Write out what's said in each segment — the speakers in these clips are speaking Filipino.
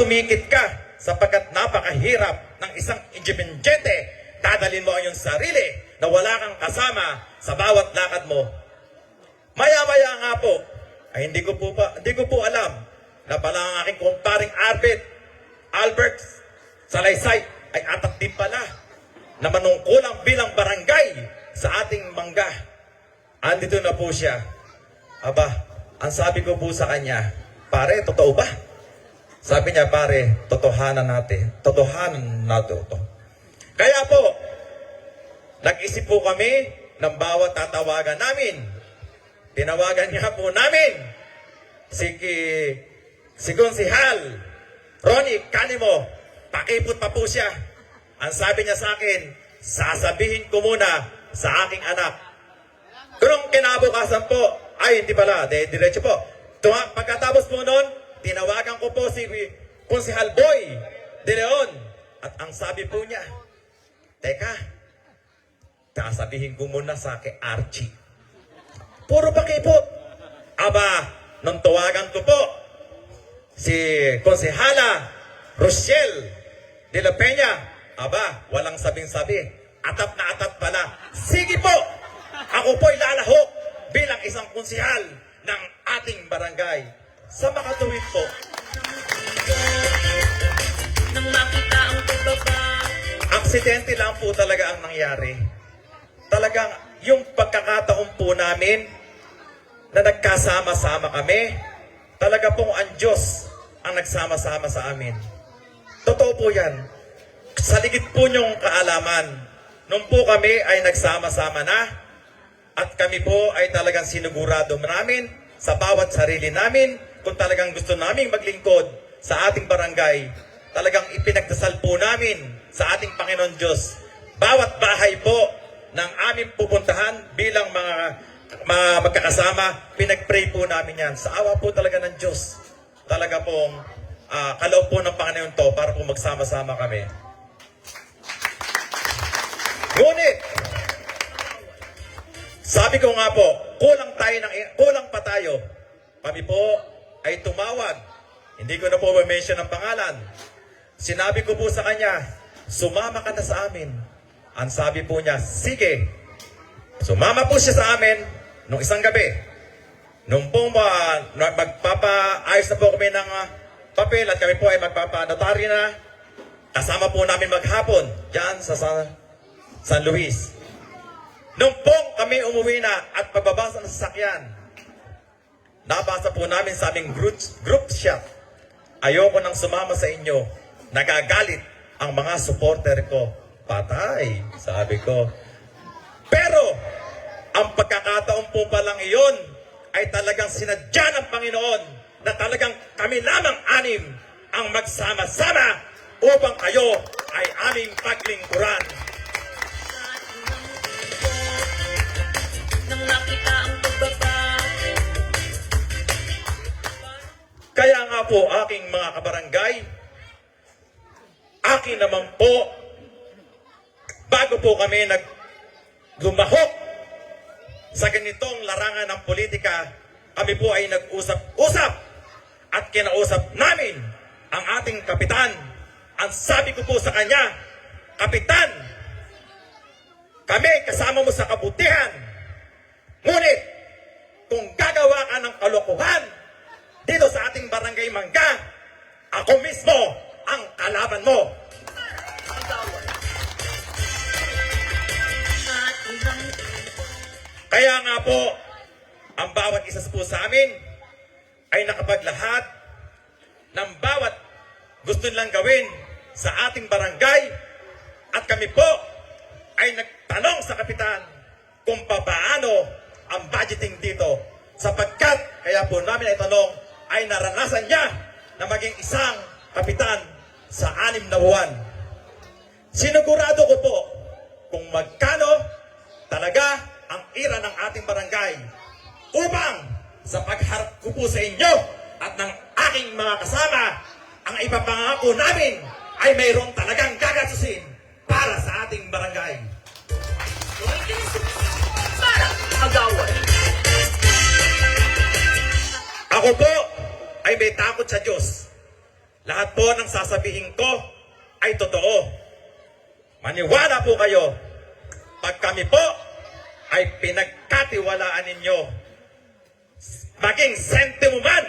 tumikit ka sapagkat napakahirap ng isang independyente. Dadalhin mo ang iyong sarili na wala kang kasama sa bawat lakad mo. Maya-maya nga po, ay hindi ko po alam na pala ang aking kumparing Albert Salaysay ay atak din pala na manungkulang bilang barangay sa ating Mangga. Andito na po siya. Aba, ang sabi ko po sa kanya, pare, totoo ba? Sabi niya, pare, totohanan natin. Totohanan natin ito. Kaya po, nag-isip po kami ng bawat tatawagan namin. Tinawagan niya po namin si Konsehal Ronnie Canimo. Pakipot pa po siya. Ang sabi niya sa akin, sasabihin ko muna sa aking anak. Kung kinabukasan po, ay hindi pala, diretso po. Pagkatapos po noon, tinawagan ko po si Konsehal Boy De Leon. At ang sabi po niya, teka, sasabihin ko muna sa kay Archie. Puro pakipot. Aba, nung tawagan ko po, si Konsehala Rochelle de la Peña, aba, walang sabing-sabi. Atap na atap pala. Sige po, ako po'y lalahok bilang isang konsehal ng ating barangay. Sa makatuwid po, nang makita ang pagbaba, aksidente lang po talaga ang nangyari. Talagang yung pagkakataon po namin na nagkasama-sama kami, talaga pong ang Diyos ang nagsama-sama sa amin. Totoo po yan. Sa ligid po niyong kaalaman, nung po kami ay nagsama-sama na, at kami po ay talagang sinigurado namin sa bawat sarili namin, kung talagang gusto namin maglingkod sa ating barangay, talagang ipinagdasal po namin sa ating Panginoon Diyos. Bawat bahay po ng aming pupuntahan bilang mga magkakasama, pinag-pray po namin yan. Sa awa po talaga ng Diyos. Talaga pong kaloob po ng Panginoon to para po magsama-sama kami. Ngunit, sabi ko nga po, kulang pa tayo. Kami po ay tumawag. Hindi ko na po ma-mention ang pangalan. Sinabi ko po sa kanya, sumama ka na sa amin. Ang sabi po niya, sige. Sumama po siya sa amin nung isang gabi. Nung po magpapaayos na po kami ng papel at kami po ay magpapanotaryo na, kasama po namin maghapon dyan sa San Luis. Nung po kami umuwi na at pagbabasa ng sasakyan, nabasa po namin sa aming group chat, ayoko nang sumama sa inyo, nagagalit ang mga supporter ko. Patay, sabi ko. Pero, ang pagkakataon po palang iyon ay talagang sinadya ng Panginoon na talagang kami lamang anim ang magsama-sama upang kayo ay aming paglingkuran. Nang nakita ang pagbaba. Kaya nga po, aking mga kabarangay, akin naman po, bago po kami lumahok sa ganitong larangan ng politika, kami po ay nag-usap-usap at kinausap namin ang ating kapitan. Ang sabi ko po sa kanya, Kapitan, kami kasama mo sa kabutihan. Ngunit, kung gagawa ka ng kalokohan dito sa ating barangay Mangga, ako mismo ang kalaban mo. Kaya nga po, ang bawat isa po sa amin ay nakapaglahat ng bawat gusto nilang gawin sa ating barangay at kami po ay nagtanong sa kapitan kung paano ang budgeting dito sapagkat kaya po namin ay tanong ay naranasan niya na maging isang kapitan sa 6 na buwan. Sinigurado ko po kung magkano talaga ang ira ng ating barangay upang sa pagharap ko po sa inyo at ng aking mga kasama, ang ipapangako namin ay mayroon talagang gagatusin para sa ating barangay. Para agawad. Ako po ay may takot sa Diyos. Lahat po ng sasabihin ko ay totoo. Maniwala po kayo, pag kami po ay pinagkatiwalaan ninyo, maging sentimo man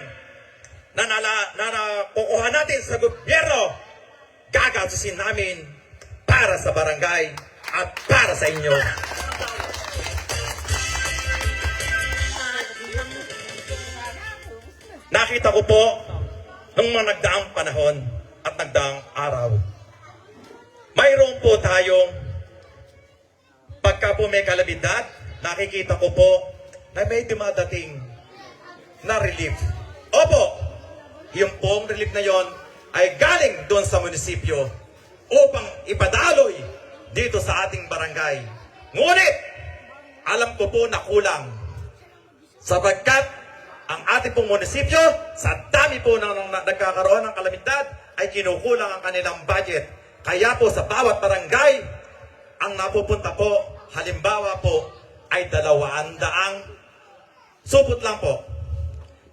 na nakukuha natin sa gobyerno, gagasusin namin para sa barangay at para sa inyo. Nakita ko po nung mga nagdaang panahon at nagdaang araw, mayroon po tayong pagka po may kalamidad, nakikita ko po na may dumadating na relief. Opo, yung pong relief na yon ay galing doon sa munisipyo upang ipadaloy dito sa ating barangay. Ngunit, alam ko po na kulang. Sapagkat ang ating pong munisipyo, sa dami po ng nagkakaroon ng kalamidad, ay kinukulang ang kanilang budget. Kaya po sa bawat barangay, ang napupunta po, halimbawa po, ay 200 supot lang po.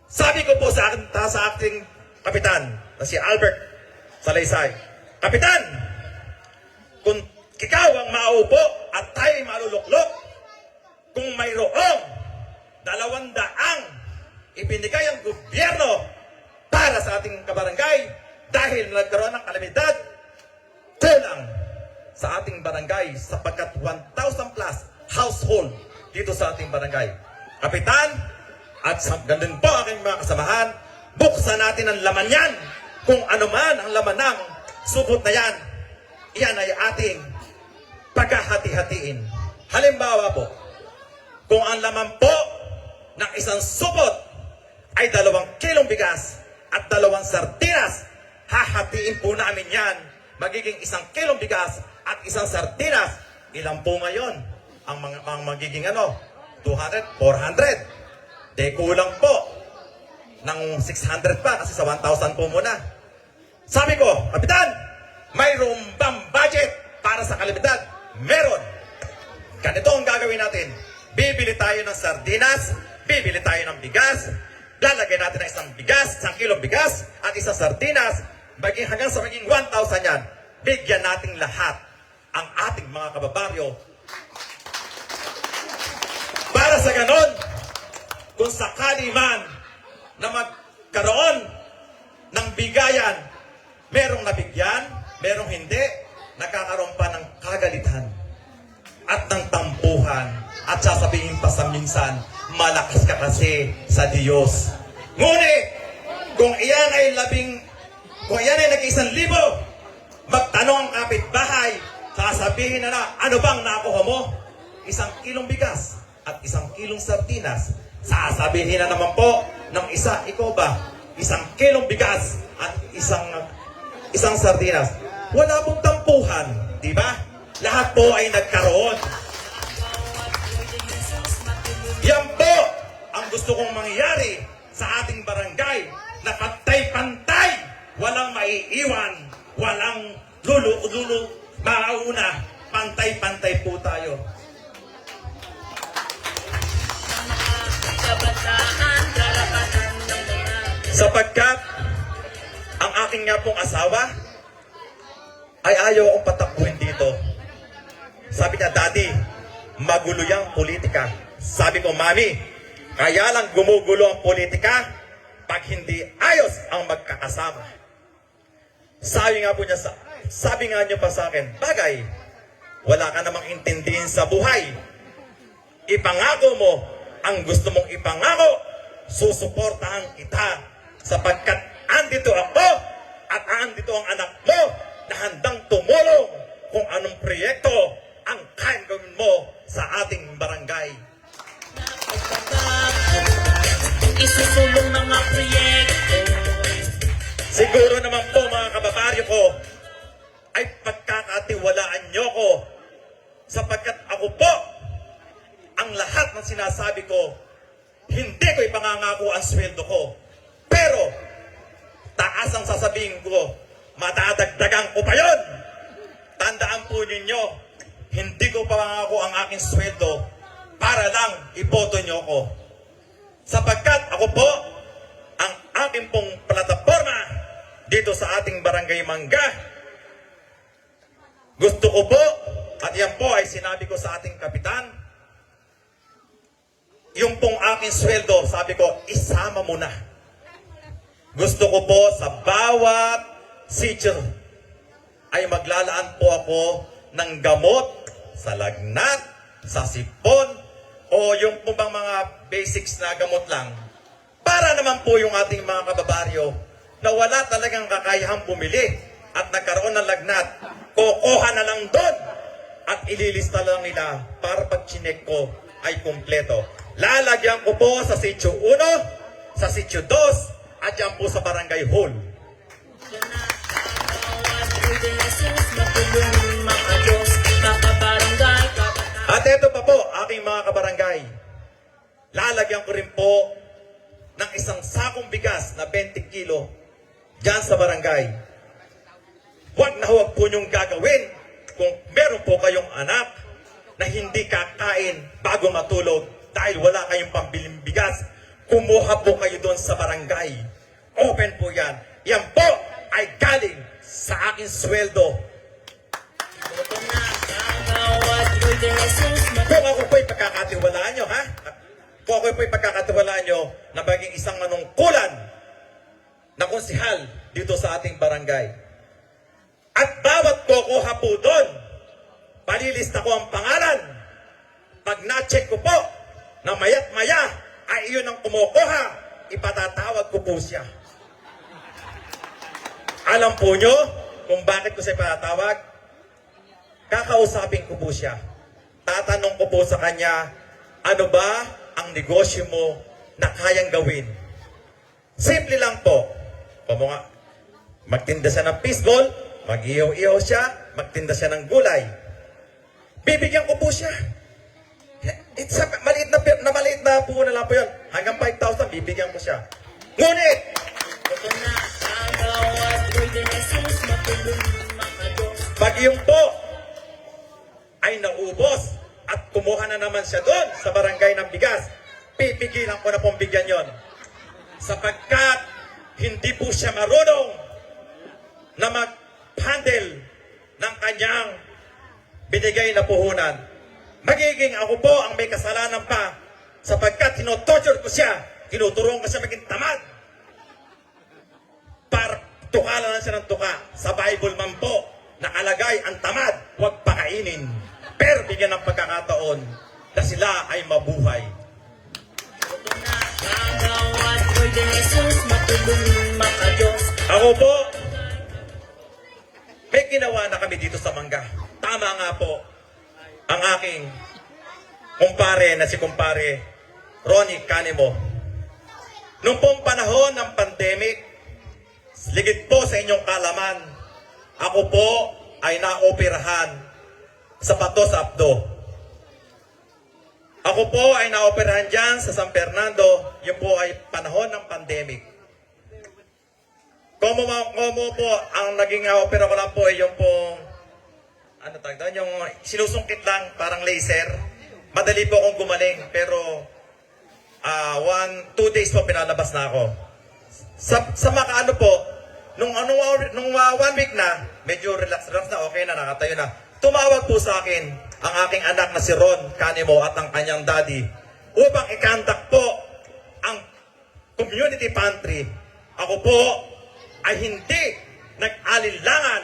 Sabi ko po sa ating kapitan, na si Albert Salaysay, Kapitan, kung ikaw ang maupo at tayo'y maluluklok, kung mayroong 200 ibinigay ang gobyerno para sa ating kabarangay dahil nagkaroon ng kalamidad, kulang sa ating barangay sapagkat 1,000 plus household dito sa ating barangay. Kapitan, at ganun po aking mga kasamahan, buksan natin ang laman yan. Kung ano man ang laman ng supot na yan, iyan ay ating pagkahati-hatiin. Halimbawa po, kung ang laman po ng isang supot ay 2 kilong bigas at 2 sardinas, hahatiin po namin yan. Magiging 1 kilong bigas at 1 sardinas. Ilan po ngayon ang magiging 200, 400. De kulang po ng 600 pa kasi sa 1,000 po muna. Sabi ko, Kapitan, mayroon bang budget para sa kalamidad? Meron. Ganito ang gagawin natin. Bibili tayo ng sardinas, bibili tayo ng bigas, lalagay natin ng 1 bigas, 1 kilong bigas, at 1 sardinas, hanggang sa maging 1,000 yan. Bigyan natin lahat ang ating mga kababaryo. Para sa ganon, kung sakali man na magkaroon ng bigayan, merong nabigyan, merong hindi, nagkakaroon pa ng kagalitan at ng tampuhan at sasabihin pa sa minsan, malakas ka kasi sa Diyos. Ngunit, kung iyan ay nag-1,000, magtanong ang kapitbahay, sasabihin na ano bang nakuha mo? 1 kilong bigas at 1 kilong sardinas. Sasabihin na naman po ng isa, ikaw ba? 1 kilong bigas at isang sardinas. Wala pong tampuhan, di ba? Lahat po ay nagkaroon. Yan po ang gusto kong mangyari sa ating barangay na pantay-pantay, walang maiiwan, walang lulu, mauna, pantay-pantay po tayo. Sapagkat ang aking nga pong asawa ay ayaw akong patakbuhin dito. Sabi niya, Daddy, magulo yung politika. Sabi ko, Mami, kaya lang gumugulo ang politika pag hindi ayos ang magkakasama. Sabi nga niyo pa sa akin, bagay, wala ka namang intindihin sa buhay. Ipangako mo ang gusto mong ipangako, susuportahan kita sapagkat andito ako at andito ang anak mo na handang tumulong kung anong proyekto ang kayang gawin mo sa ating barangay. Isusulong mga proyekto. Siguro naman po mga kababaryo ko ay pagkakatiwalaan nyo ko sapagkat ako po ang lahat ng sinasabi ko, hindi ko ipangangako ang sweldo ko. Pero, taas ang sasabihin ko, matadagdagan ko pa yun. Tandaan po ninyo, hindi ko pangangako ang aking sweldo para lang iboto nyo ko. Sapagkat ako po, ang aking pong plataforma dito sa ating Barangay Mangga. Gusto ko po, at yan po ay sinabi ko sa ating kapitan, yung pong aking sweldo, sabi ko, isama mo na. Gusto ko po sa bawat sitio ay maglalaan po ako ng gamot sa lagnat, sa sipon, o yung po bang mga basics na gamot lang. Para naman po yung ating mga kababaryo na wala talagang kakayahang bumili at nagkaroon ng lagnat, kukuha na lang doon at ililista lang nila para pag chinek ko ay kumpleto. Lalagyan ko po sa sitio 1, sa sitio 2, at yan po sa barangay hall. At ito pa po, aking mga kabarangay, lalagyan ko rin po ng isang sakong bigas na 20 kilo dyan sa barangay. Huwag na huwag po niyong gagawin kung meron po kayong anak na hindi kakain bago matulog dahil wala kayong pambiling bigas. Kumuha po kayo doon sa barangay. Open po yan. Yan po ay galing sa aking sweldo. Kung ako po'y pagkakatiwalaan nyo, ha? Kung ako po'y pagkakatiwalaan nyo na maging isang manungkulan na konsihal dito sa ating barangay. At bawat kukuha po doon, palilista ko ang pangalan. Pag na-check ko po, na maya't maya ay iyon ang kumukuha, ipatatawag ko po siya. Alam po nyo kung bakit ko siya ipatatawag? Kakausapin ko po siya. Tatanong ko po sa kanya, ano ba ang negosyo mo na kayang gawin? Simple lang po. Kung nga, magtinda siya ng fishball, mag-ihaw-ihaw siya, magtinda siya ng gulay. Bibigyan ko po siya. It's a maliit na puhunan lang po yun. Hanggang 5,000, bibigyan ko siya. Ngunit, pag yung po ay naubos at kumuha na naman siya doon sa barangay ng bigas, pipigilan ko na pong bigyan yon. Sapagkat hindi po siya marunong na mag-handle ng kanyang binigay na puhunan. Magiging ako po ang may kasalanan pa sapagkat tinotorture ko siya, tinuturuan ko siya maging tamad. Para tukalan lang siya ng tuka. Sa Bible man po, nakalagay ang tamad, huwag pakainin. Pero bigyan ng pagkakataon na sila ay mabuhay. Ako po, may ginawa na kami dito sa Mangga. Tama nga po, ang aking kumpare na si kumpare Ronnie Canimo. Noong pong panahon ng pandemic, ligid po sa inyong kalaman, ako po ay naoperahan sa Pato sa Abdo. Ako po ay naoperahan dyan sa San Fernando, yun po ay panahon ng pandemic. Como po, ang naging opera ko lang po ay yung pong ano tawag doon, yung sinusungkit lang, parang laser. Madali po akong gumaling, pero 2 days po pinalabas na ako. Sa makaano po, nung 1 week na, medyo relax na, okay na, nakatayo na. Tumawag po sa akin ang aking anak na si Ron Canimo at ang kanyang daddy upang ikandak po ang community pantry. Ako po ay hindi nag-alilangan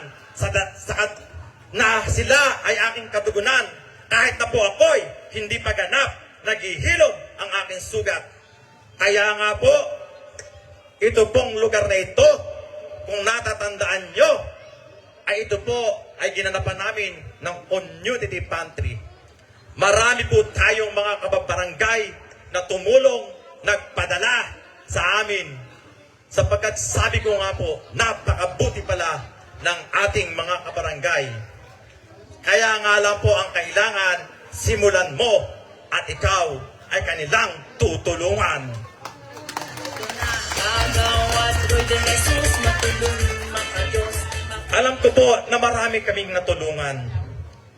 na sila ay aking katugunan. Kahit na po ako'y hindi pa ganap, naghihilom ang aking sugat. Kaya nga po, ito pong lugar na ito, kung natatandaan nyo, ay ito po ay ginanapan namin ng community pantry. Marami po tayong mga kababarangay na tumulong, nagpadala sa amin. Sapagkat sabi ko nga po, napakabuti pala ng ating mga kabarangay. Kaya nga lang po ang kailangan, simulan mo at ikaw ay kanilang tutulungan. Alam ko po na marami kaming natulungan.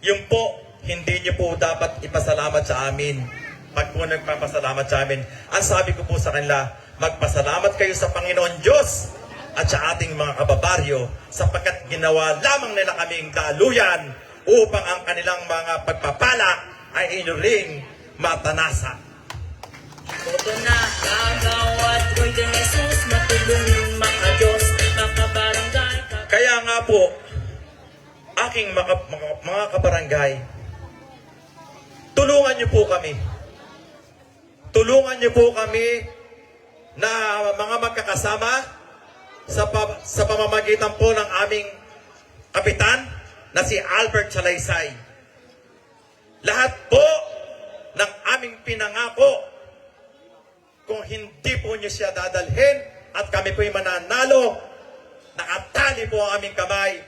Yung po, hindi niyo po dapat ipasalamat sa amin. Pag po nagpapasalamat sa amin, ang sabi ko po sa kanila, magpasalamat kayo sa Panginoon Diyos at sa ating mga kababaryo sapagkat ginawa lamang nila kaming daluyan upang ang kanilang mga pagpapala ay inuring matanasa. Boto na kagawad ko'y de Jesus, matulungin maka-Diyos, makabarangay ka. Kaya nga po, aking mga kabarangay, tulungan niyo po kami. Tulungan niyo po kami na mga magkakasama sa pamamagitan po ng aming kapitan na si Albert Salaysay. Lahat po ng aming pinangako, kung hindi po niyo siya dadalhin at kami po'y mananalo, nakatali po ang aming kamay,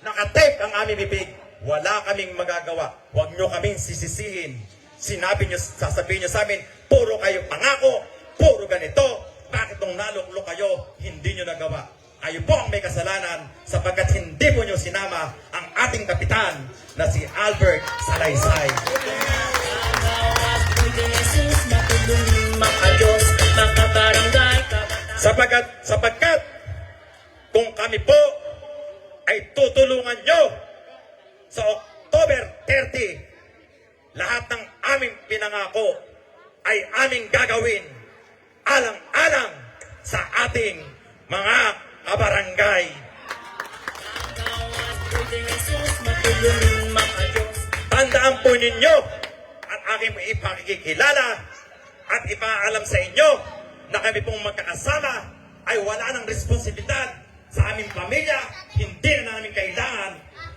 nakatape ang aming bibig, wala kaming magagawa. Huwag niyo kaming sisisihin. Sasabihin niyo sa amin, puro kayo pangako, puro ganito. Bakit nung naluklok kayo, hindi niyo nagawa? Kayo po ang may kasalanan sapagkat hindi po niyo sinama ang ating kapitan na si Albert Salaysay. Kagawad ko'y de Jesus, matulungin maka-Diyos, makabarangay ka. Sapagkat kung kami po ay tutulungan nyo sa October 30, lahat ng aming pinangako ay aming gagawin alang-alang sa ating mga kabarangay. Kagawad ko'y de Jesus, matulungin maka-Diyos. Tandaan po ninyo at aking ipakikilala at ipaalam sa inyo na kami pong magkakasama ay wala ng responsibilidad sa aming pamilya. Hindi na namin kailangan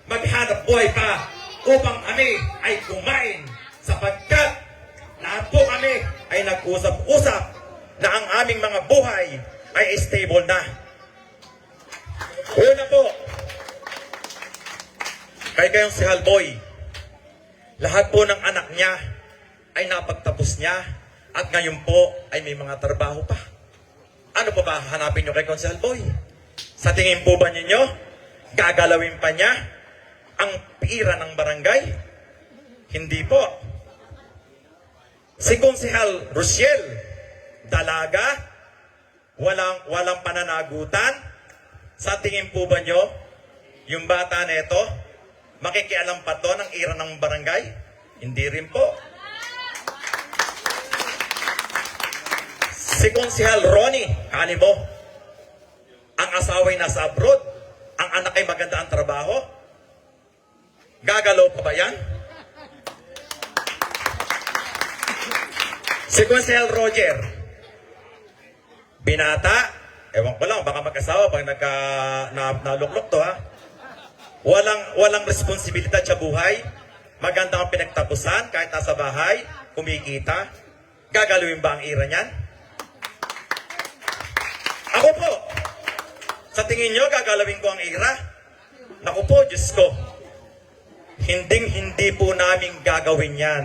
maghanap buhay pa upang kami ay kumain sapagkat lahat po kami ay nag-usap-usap na ang aming mga buhay ay stable na. Una po, kayong si Halboy, lahat po ng anak niya ay napagtapos niya at ngayon po ay may mga trabaho pa. Ano pa ba hanapin niyo kay Konsehal Boy? Sa tingin po ba ninyo, gagalawin pa niya ang pira ng barangay? Hindi po. Si Konsehal Rosiel, dalaga, walang pananagutan. Sa tingin po ba niyo, yung bata neto, makikialam pa to ng ira ng barangay? Hindi rin po. Si Konsehal Ronnie Canimo, ang asawa ay nasa abroad, ang anak ay maganda ang trabaho, gagalaw pa ba yan? Si Konsehal Roger, binata, ewan ko lang, baka mag-asawa pag naluklok to ha. Walang responsibilidad sa buhay, maganda ang pinagtapusan, kahit nasa bahay, kumikita, gagalawin ba ang ira niyan? Ako po, sa tingin nyo, gagalawin ko ang ira? Naku po, Diyos ko, hindi po namin gagawin yan.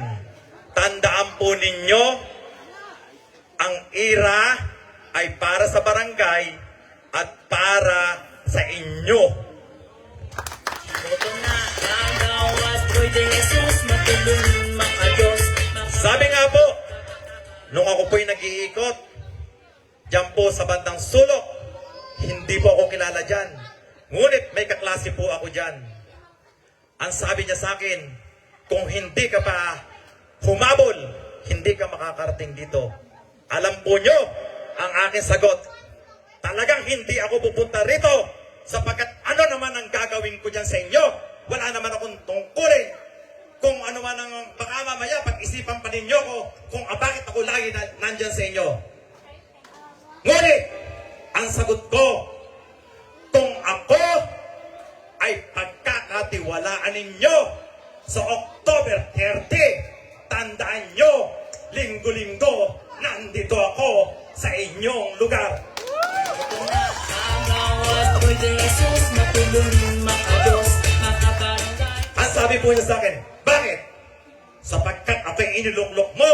Tandaan po ninyo, ang ira ay para sa barangay at para sa inyo. Boto na kagawad ko'y de Jesus, matulungin maka-Diyos. Sabi nga po, nung ako po'y nag-iikot, diyan po sa bandang sulok, hindi po ako kilala dyan. Ngunit may kaklase po ako dyan. Ang sabi niya sa akin, kung hindi ka pa humabol, hindi ka makakarating dito. Alam po nyo, ang aking sagot, talagang hindi ako pupunta rito sapagkat ano naman ang gagawin ko dyan sa inyo? Wala naman akong tungkulin. Kung ano man ang baka mamaya pag-isipan pa ninyo ko kung bakit ako lagi nandyan sa inyo. Ngunit, ang sagot ko, kung ako ay pagkakatiwalaan ninyo sa October 30, tandaan nyo, linggo-linggo, nandito ako sa inyong lugar. Boto na kagawad ko'y de Jesus, matulungin maka-Diyos, makabarangay. Ang sabi po niya sa akin, bakit? Sapagkat ako'y iniluklok mo,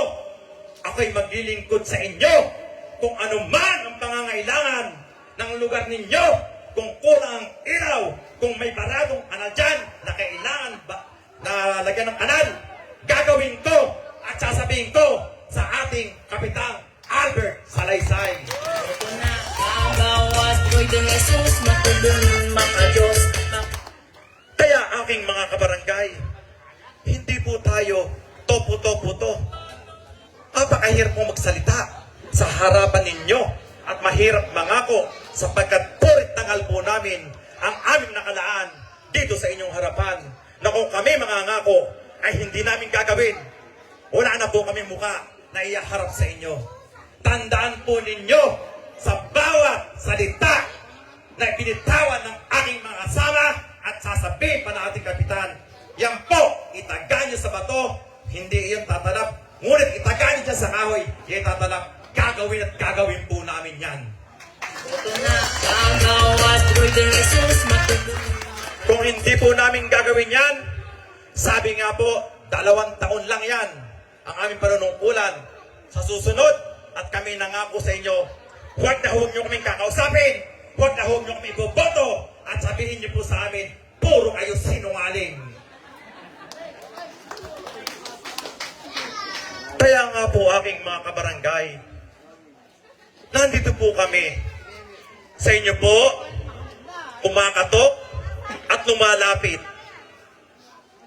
ako'y maglilingkod sa inyo. Kung ano man ang pangangailangan ng lugar ninyo, kung kulang ang ilaw, kung may paradong kanal dyan na kailangan na lagyan ng kanal, gagawin ko at sasabihin ko sa ating Kapitang Albert Salaysay. Boto na kagawad ko'y de Jesus, mahirap mangako sapagkat purit tangal po namin ang aming nakalaan dito sa inyong harapan na kung kami mangangako ay hindi namin gagawin. Wala na po kami muka na iyaharap sa inyo. Tandaan po ninyo sa bawat salita na binitawan ng aking mga kasama at sasabihin pa ng ating kapitan, yan po, itaga niyo sa bato, hindi iyon tatalab. Ngunit itaga niyo dyan sa kahoy, iyon tatalab. Gagawin at gagawin po namin yan. Boto na ang bawat boy de Jesus matulungan. Kung hindi po namin gagawin yan, sabi nga po, 2 taon lang yan ang aming panunungkulan. Sa susunod, at kami nangako sa inyo, huwag na huwag nyo kaming kakausapin, huwag na huwag nyo kaming boboto, at sabihin nyo po sa amin, puro kayo sinungaling. Kaya nga po aking mga kabarangay, nandito po kami sa inyo po, kumakatok at lumalapit.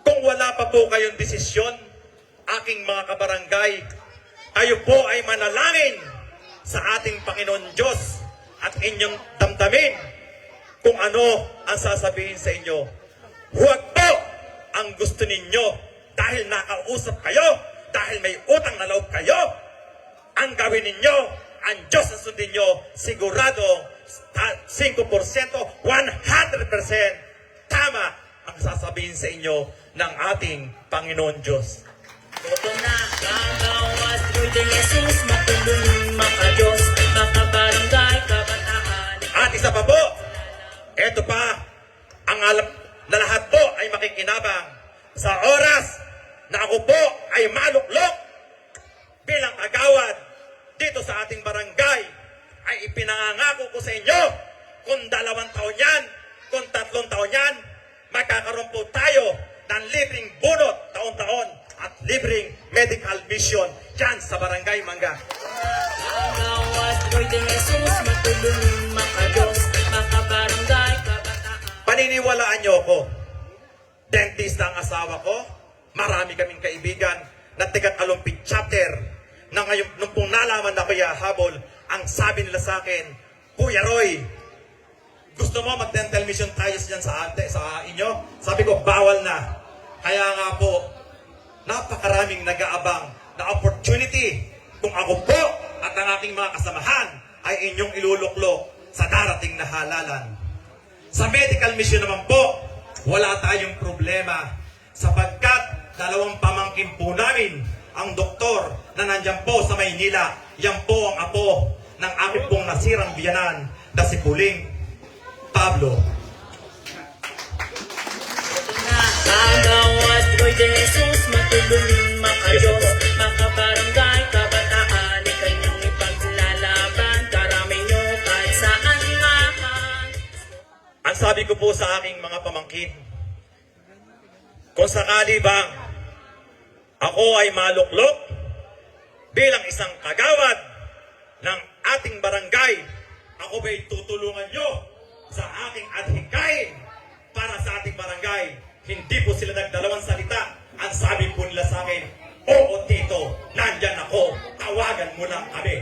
Kung wala pa po kayong desisyon, aking mga kabarangay, kayo po ay manalangin sa ating Panginoon Diyos at inyong damdamin kung ano ang sasabihin sa inyo. Huwag po ang gusto ninyo dahil nakausap kayo, dahil may utang na loob kayo. Ang gawin ninyo, ang Diyos ang sundin nyo, sigurado 5%, 100% tama ang sasabihin sa inyo ng ating Panginoon Diyos. Boto na ang bawat boy de Jesus matulungan makadiyos, makabarangay, kabataan. At isa pa po, eto pa, ang alam na lahat po ay makikinabang sa oras na ako po ay maluklok bilang kagawad dito sa ating barangay, ay ipinangangako ko sa inyo kung 2 taon yan, kung 3 taon yan, magkakaroon po tayo ng libreng bunot taon-taon at libreng medical vision dyan sa Barangay Mangga. Ang bawat boy de Jesus matulungan makadiyos, makabarangay, kabataan. Paniniwalaan niyo ako. Dentista ang asawa ko. Marami kaming kaibigan na taga-Kalumpit chapter na ngayon, nung pong nalaman na kuya habol, ang sabi nila sa akin, Kuya Roy, gusto mo mag-dental mission tayo dyan sa inyo? Sabi ko, bawal na. Kaya nga po, napakaraming nag-aabang na opportunity kung ako po at ang aking mga kasamahan ay inyong iluluklok sa darating na halalan. Sa medical mission naman po, wala tayong problema sapagkat 2 pamangkin po namin ang doktor na nandyan po sa Maynila. Yan po ang apo ng aking pong nasirang biyanan na si Puling Pablo. Ang bawat boy de Jesus matulungan makadiyos, makabarangay, kabataan. Ikanyang ipaglalaban, karami nyo kahit saan ngahan. Ang sabi ko po sa aking mga pamangkin, kung sakali bang ako ay maluklok bilang isang kagawad ng ating barangay, ako ba'y tutulungan nyo sa aking adhikain para sa ating barangay? Hindi po sila nagdalawang salita. Ang sabi po nila sa akin, oo tito, nandyan ako, tawagan mo lang kami.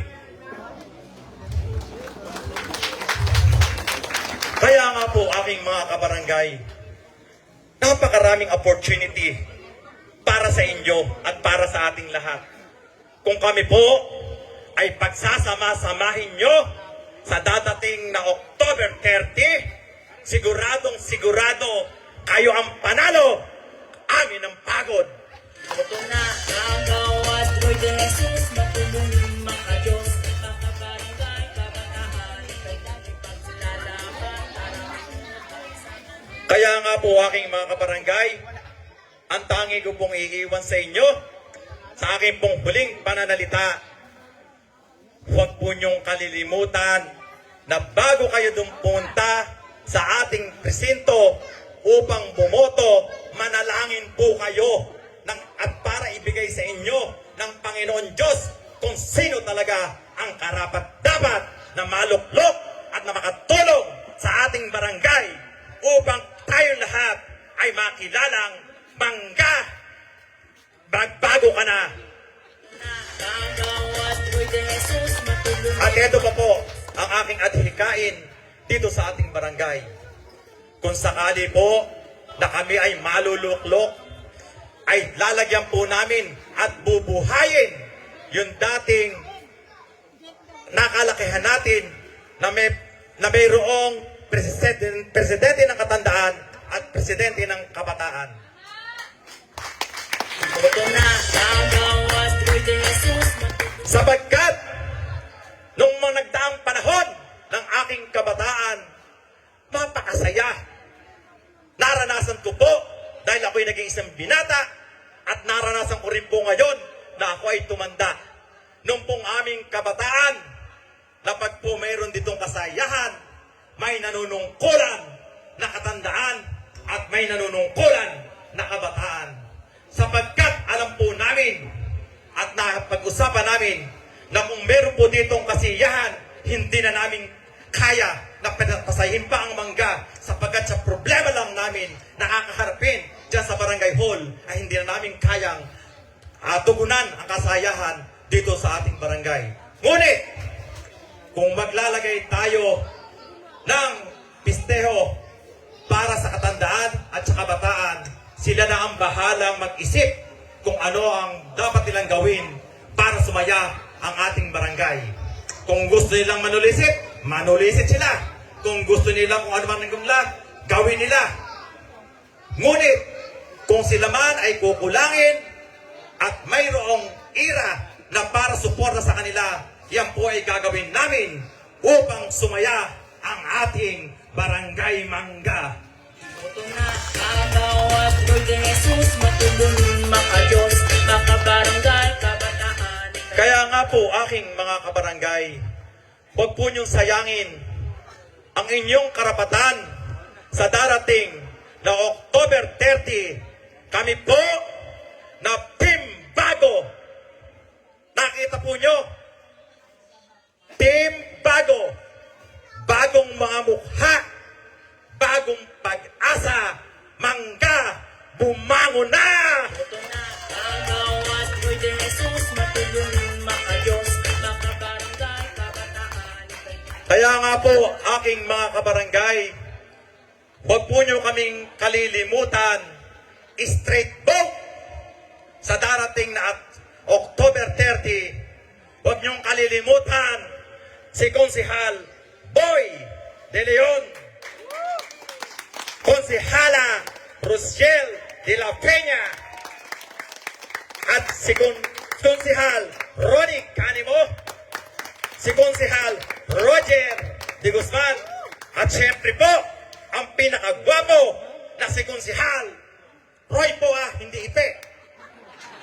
Kaya nga po aking mga kabarangay, napakaraming opportunity para sa inyo at para sa ating lahat. Kung kami po ay pagsasama-samahin nyo sa dadating na October 30, siguradong sigurado kayo ang panalo, amin ang pagod. Boto na ang bawat boy de Jesus matulungan makadiyos, makabarangay, kabataan. Ikanyang ipaglalaban, karami nyo kahit saan. Kaya nga po aking mga kabarangay, ang tangi ko pong iiwan sa inyo, sa aking pong huling pananalita, huwag po niyong kalilimutan na bago kayo pumunta sa ating presinto upang bumoto, manalangin po kayo at para ibigay sa inyo ng Panginoon Diyos kung sino talaga ang karapat-dapat na maluklok at na makatulong sa ating barangay upang tayo lahat ay makilalang Mangga. Bagbago ka na. Ang bawat boy de Jesus matulungan. At ito pa po, ang aking adhikain dito sa ating barangay. Kung sakali po na kami ay maluluklok, ay lalagyan po namin at bubuhayin yung dating nakalakihan natin na mayroong presidente ng katandaan at presidente ng kabataan. Ito na ang gawad Roy de Jesus. Sapagkat nung mga nagdaang panahon ng aking kabataan, mapakasaya. Naranasan ko po dahil ako'y naging isang binata at naranasan ko rin po ngayon na ako ay tumanda. Nung pong aming kabataan, na pag po mayroon ditong kasayahan, may nanunungkulan na katandaan at may nanunungkulan na kabataan. Sapagkat alam po namin at napag-usapan namin na kung meron po ditong kasiyahan, hindi na namin kaya na pasahin pa ang mangga sapagkat sa problema lang namin nakakaharapin dyan sa barangay hall ay hindi na namin kayang tugunan ang kasayahan dito sa ating barangay. Ngunit, kung maglalagay tayo ng pisteho para sa katandaan at sa kabataan, sila na ang bahalang mag-isip kung ano ang dapat nilang gawin para sumaya ang ating barangay. Kung gusto nilang manulisit sila. Kung gusto nila kung ano man ang gawin nila. Ngunit, kung sila man ay kukulangin at mayroong ira na para suporta sa kanila, yan po ay gagawin namin upang sumaya ang ating barangay mangga. Ito na ang gawad Roy de Jesus. Matulungin maka-Diyos, makabarangay, kabataan. Kaya nga po, aking mga kabarangay, huwag po niyong sayangin ang inyong karapatan sa darating na October 30. Kami po na Team Bago. Nakita po nyo? Team Bago. Bagong mga mukha. Bagong pag-asa. Mangga, bumangon na! Ito na ang gawad Roy de Jesus. Matulungin maka-Diyos, makabarangay, kabataan. Kaya nga po, aking mga kabarangay, huwag po nyo kaming kalilimutan, straight vote sa darating na October 30. Huwag nyong kalilimutan si Konsehal Boy De Leon, Konsehala Rosiel de la Peña, at si Konsehal Ronnie Canimo, si Konsehal Roger de Guzman, at syempre po, ang pinakagwapo na si Konsehal Roy po hindi Ipe.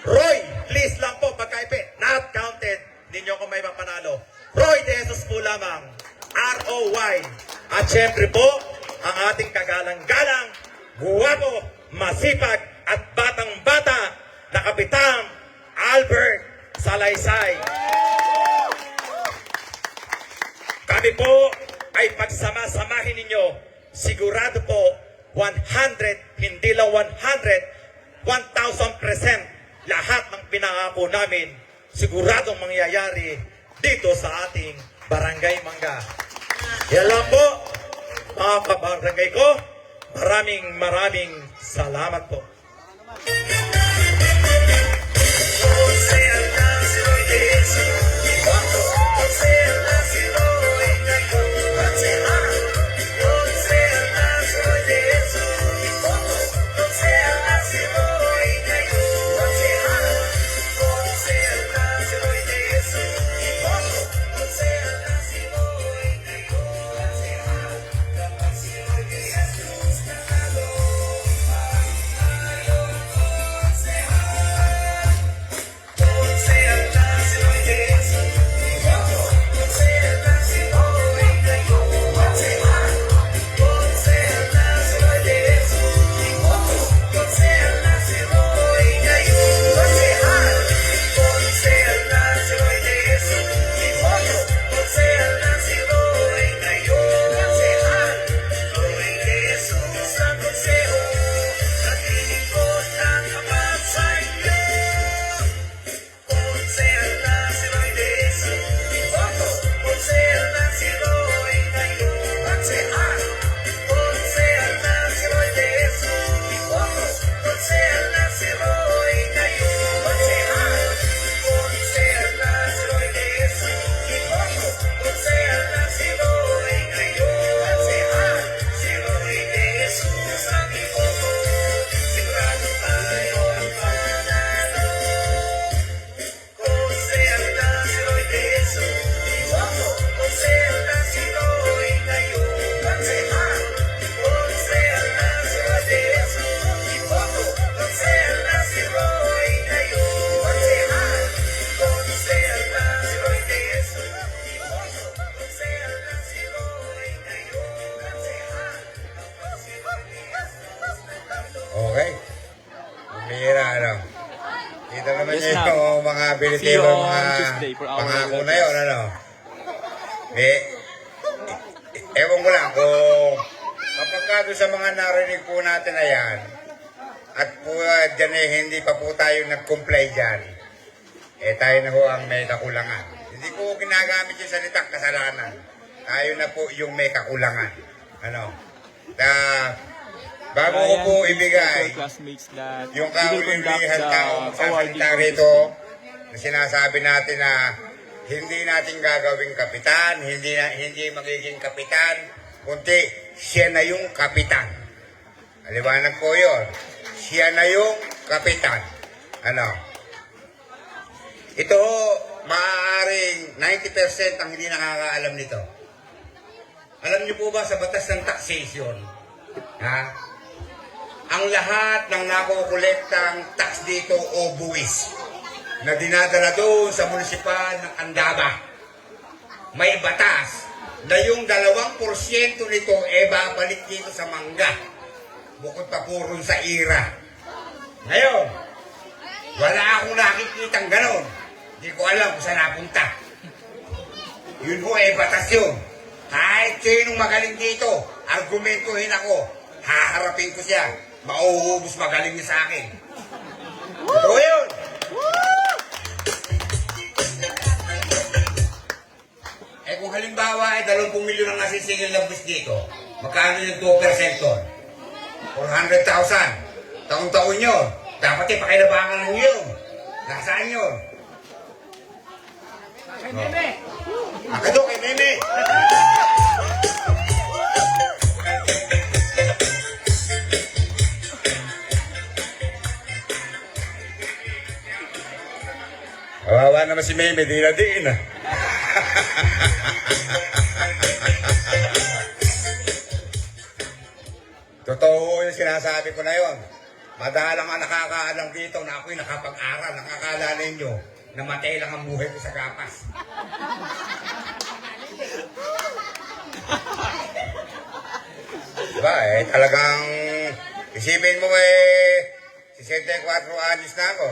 Roy, please lang po, pagka-Ipe, not counted, hindi nyo ako may mapanalo. Roy de Jesus po lamang, R-O-Y. At syempre po, ang ating kagalang-galang, guwapo, masipag, at batang-bata na Kapitang Albert Salaysay. Kami po ay pagsama-samahin ninyo, sigurado po 100, hindi lang 100, 1,000% lahat ng pinangako namin siguradong mangyayari dito sa ating Barangay Mangga. Yan lang po, mga kabarangay ko. Maraming salamat po. Yes, niyo ma'am. yung mga See you binitiro, on mga Tuesday for our pangako regular na yun, ano? Ewan ko lang kung kapag ka doon sa mga narinig po natin na yan, at po dyan hindi pa po tayo nag-comply dyan, tayo na ho ang may kakulangan. Hindi ko ginagamit yung salitang kasalanan. Tayo na po yung may kakulangan. Ano? Bago ko po ibigay classmates that yung we will conduct kaulilihan the tao awarding magsasalita on rito Tuesday. na sinasabi natin na hindi natin gagawing kapitan, hindi magiging kapitan, kundi siya na yung kapitan. Aliwanag po yun. Siya na yung kapitan. Ano? Ito, maaaring 90% ang hindi nakakaalam nito. Alam niyo po ba sa batas ng taxation, ha? Ang lahat ng nakukolektang tax dito o buwis na dinadala doon sa munisipal ng Andaba, may batas na yung 2% nito babalik dito sa mangga. Bukod pa po rin sa ira. Ngayon, wala akong nakikitang ganon. Hindi ko alam kung saan napunta. Yun po batas yun. Kahit sinong magaling dito, argumentuhin ako, haharapin ko siya. Mauubos magaling niya sa akin. Ito yun. Kung halimbawa 20 milyon ang nasisingil na bus dito, magkano yung 2% doon? 400,000. Taon-taon yun. Dapat pakilabangan ng yun. Nasaan yun? Kay Meme. Akado kay Meme. Kawawa naman si Meme, di na din ah. Totoo yung sinasabi ko na yon. Madalang ang nakakaalam dito na ako'y nakapag-aral. Nakakala ninyo na matay lang ang buhay ko sa gapas. Diba talagang isipin mo 64 anos na ako.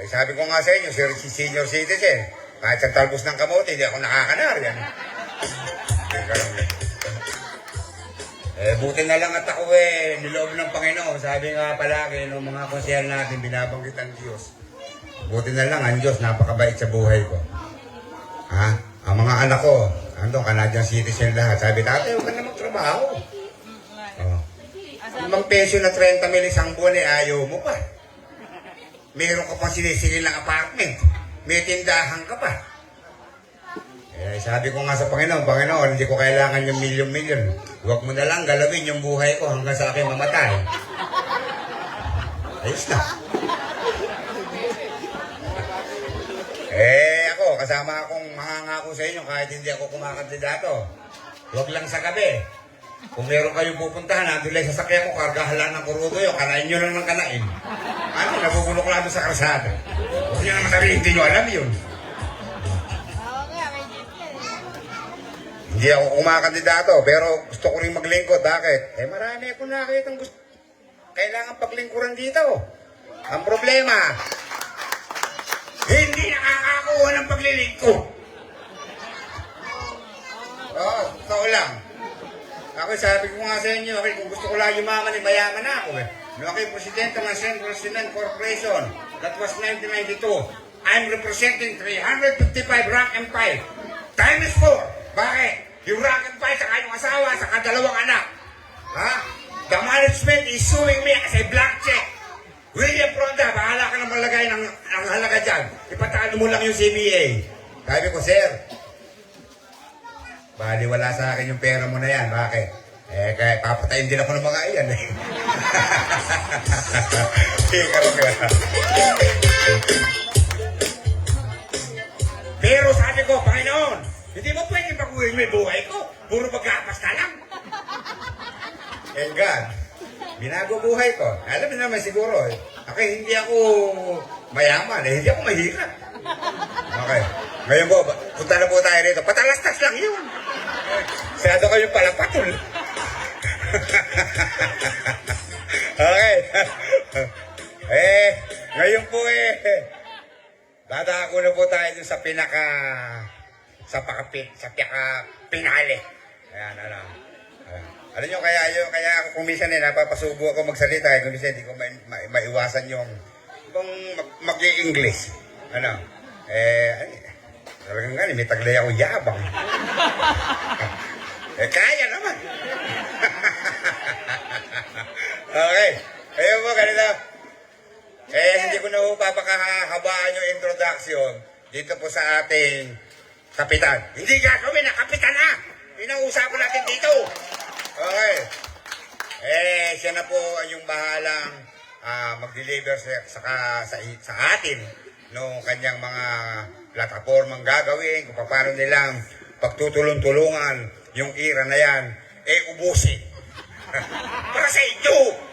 Sabi ko nga sa inyo, senior citizen, kahit sa talbos ng kamote, hindi ako nakakanar yan. Buti na lang at ako niloob ng Panginoon. Sabi nga palagi ng mga konsyel natin, binabanggit ang Diyos. Buti na lang ang Diyos, napakabait sa buhay ko. Ha? Ang mga anak ko, Canadian citizen lahat. Sabi, tatay, huwag ka na magtrabaho. Limang peso na 30 mil isang buwan, ayaw mo pa. Meron ka pang sinisingil ng apartment. May tindahan ka pa. Sabi ko nga sa Panginoon, Panginoon, hindi ko kailangan yung milyon-milyon. Huwag mo na lang galawin yung buhay ko hanggang sa akin mamatay. Ayos na. Ako, kasama akong mangangako sa inyo kahit hindi ako kumakandidato. Huwag lang sa gabi. Kung meron kayong pupuntahan, nandun lang sa sakya ko, kargahalan ng kuruto yun, kanain nyo lang ng kanain. Ano, nabubulok lang doon sa karsada. Huwag nyo naman sabihin, hindi nyo alam yun. Hindi ako kumakandidato, pero gusto ko rin maglingkod. Bakit? Marami akong nakikitang gusto. Kailangan paglingkuran dito. Ang problema, hindi nakakakuha ng paglilingkod. Totoo lang. Ako sabi ko nga sa inyo, kung gusto ko lang yumaman, mayaman na ako Nung ako'y presidente ng Central Cement Corporation, that was 1992, I'm representing 355 rank and file. Times 4. Bakit? Yung rank and file, saka yung asawa, saka 2 anak. Ha? The management is suing me as a blank check. William Fronda, bahala ka na malagay ng halaga dyan. Ipatalo mo lang yung CBA. Sabi ko, sir, bali wala sa akin yung pera mo na yan. Bakit? Kaya papatayin din ako ng mga iyan. Pero sabi ko, Panginoon, hindi mo pwede baguhin mo yung buhay ko. Puro pagkapas ka lang. And God, binago buhay ko. Alam mo naman siguro, hindi ako mayaman, hindi ako mahirap. Okay. Ngayon po, punta na po tayo rito. Patalastas lang yun. Masyado kayong palapatol. Okay. Ngayon po Dadako na po tayo dun sa pinale. Ayan, ano. Alam nyo, kaya ako kumisan napapasubo ako magsalita. Kumisan, hindi ko maiwasan yung mag-i-English. Ano? Talagang gani, may taglay ako yabang. Kaya naman. Okay. Kaya po, ganito. Hindi ko na po papakahabaan yung introduction dito po sa ating kapitan. Hindi gagawin na kapitan na! Pinauusapan natin dito. Okay. Siya na po yung bahalang mag-deliver sa atin nung kanyang mga platapormang gagawin, kung paano nilang pagtutulong-tulungan yung ira na yan, ubusin. Para sa inyo!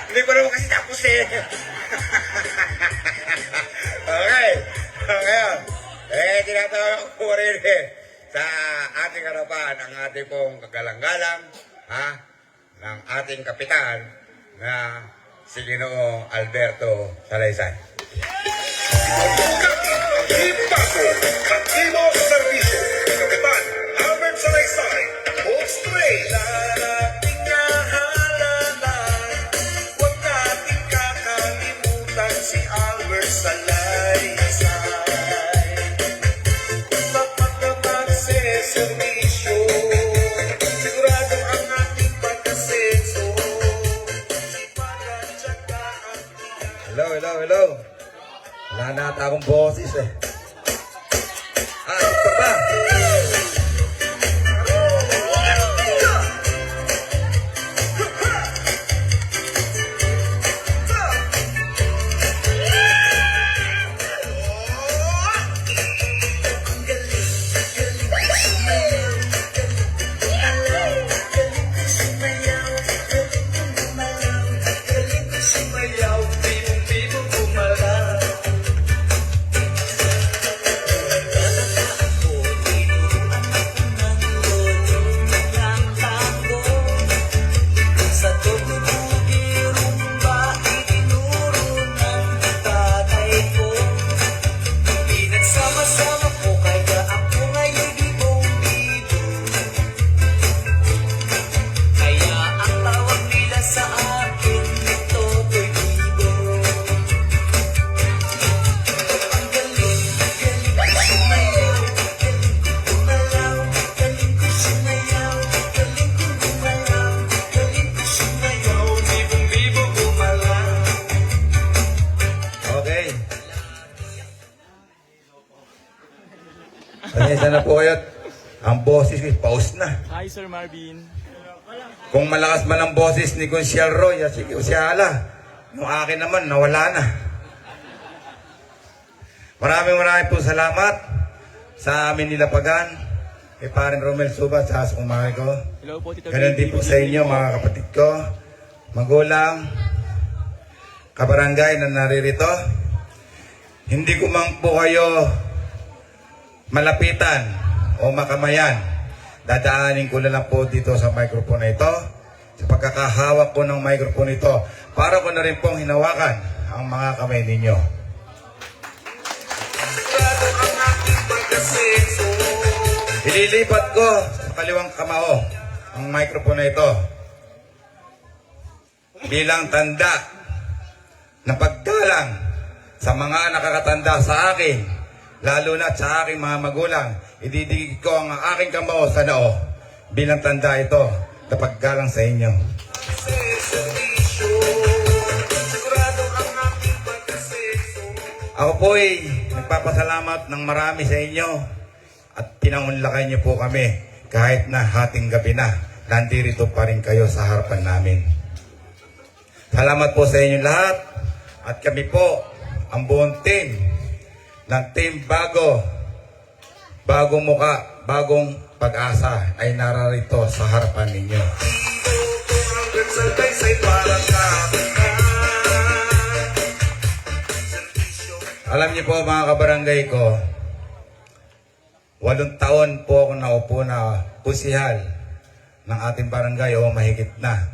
Hindi ko naman kasi tapos Okay. Tinatawag ko rin sa ating harapan ang ating pong kagalang-galang ng ating kapitan na si Ginoong Alberto Salaysay. Katibo Servicio, Kapitan Albert Salaysay, Boat Straight. Darating na halalan, huwag nating kakalimutan si Albert Salaysay. Dapat na magseservisyo, sigurado ang ating pagkasenso. Sipag at tiyaga ang Hello. Wala na ata akong boses ito pa. sumayaw, bibong-bibong gumalaw. Sa tugtugi rumba, itinuro ng tatay ko. Pinagsama-sama ko, kaya ako ngayon bibong-bibo. Kaya ang tawag nila sa akin, Totoy Bibo. Ang galing sumayaw, galing ko gumalaw, galing ko sumayaw, galing ko gumalaw, galing ko sumayaw, bibong-bibong gumalaw. Okay. Pasensya na po kayo. Ang boses ko, paus na. Hi, Sir Marvin. Kung malakas man ang boses ni Consiel Roy, sige, usyala. Yung akin naman, nawala na. Maraming po salamat sa amin nilapagan. Kay Parin Romel Subat sa asumari ko. Hello po, Tito Ganun din po sa inyo, mga kapatid ko, magulang, kabarangay na naririto. Hindi ko man po kayo malapitan o makamayan. Dadaanin ko na lang po dito sa microphone na ito. Sa pagkakahawak ko ng microphone ito, para ko na rin pong hinawakan ang mga kamay ninyo. Sigurado ang ating pagkasenso. Ililipat ko sa kaliwang kamao ang microphone na ito bilang tanda ng paggalang sa mga nakakatanda sa akin, lalo na sa aking mga magulang. Ididikit ko ang aking kamao sa noo bilang tanda ito na paggalang sa inyo. Servisyo, sigurado ang ating pagkasenso. Ako po'y nagpapasalamat ng marami sa inyo at pinaunlakan niyo po kami kahit na hating gabi na. Nandirito pa rin kayo sa harapan namin. Salamat po sa inyo lahat at kami po, ang buong team ng Team Bago, Bagong Muka, Bagong Pag-asa ay nararito sa harapan ninyo. Hanggang sa daysay para kapitan. Alam niyo po mga kabarangay ko, 8 taon po ako naupo na pusihal ng ating barangay o mahigit na.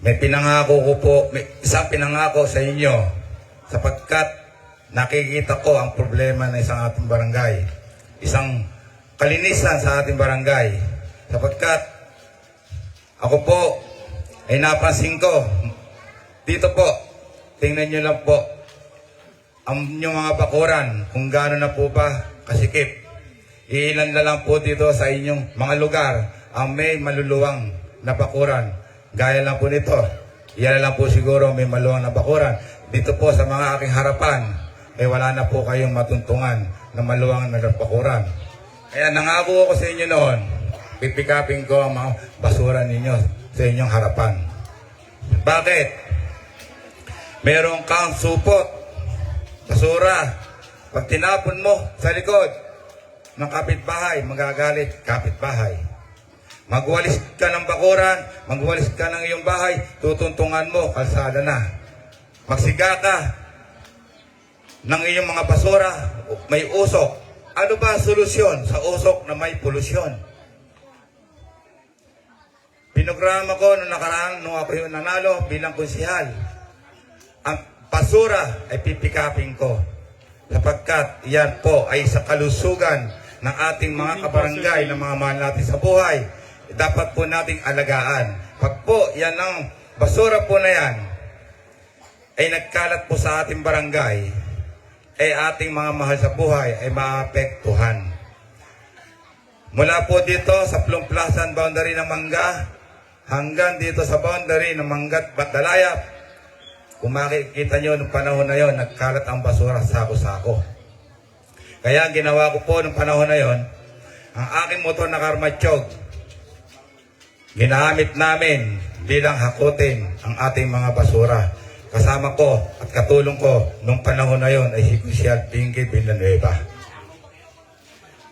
May pinangako ko po, may isang pinangako sa inyo sapagkat nakikita ko ang problema ng isang ating barangay. Isang kalinisan sa ating barangay. Sapagkat ako po ay napansin ko, dito po, tingnan nyo lang po, ang inyong mga bakuran, kung gaano na po ba kasikip. Iilan na lang po dito sa inyong mga lugar ang may maluluwang na bakuran. Gaya lang po nito. Yan lang po siguro may maluwang na bakuran. Dito po sa mga aking harapan, wala na po kayong matuntungan na maluwang na bakuran. Kaya nangako ako sa inyo noon, pipikapin ko ang mga basura ninyo sa inyong harapan. Bakit? Meron kang supot, basura. Pag tinapon mo sa likod ng kapitbahay, magagalit kapitbahay. Magwalis ka ng bakuran, magwalis ka ng iyong bahay, tutuntungan mo, kalsada na. Magsiga ka ng iyong mga basura, may usok. Ano ba ang solusyon sa usok na may polusyon? Pinograma ko nung nakaraan, nung ako yung nanalo bilang konsihal. Ang basura ay pipikapin ko. Sapagkat yan po ay sa kalusugan ng ating mga kabarangay, ng mga mahal natin sa buhay. Dapat po nating alagaan. Pag po yan ang basura po na yan ay nagkalat po sa ating barangay, ay ating mga mahal sa buhay ay maapektuhan. Mula po dito sa Plum Plaza boundary ng Mangga hanggang dito sa boundary ng Mangat Batdalayap, kung makikita nyo nung panahon na yon, nagkalat ang basura sako-sako. Kaya ang ginawa ko po nung panahon na yon, ang aking motor na Karmatsyog, ginamit namin bilang hakutin ang ating mga basura. Kasama ko at katulong ko nung panahon na yon ay si Kusyal Pinky Villanueva.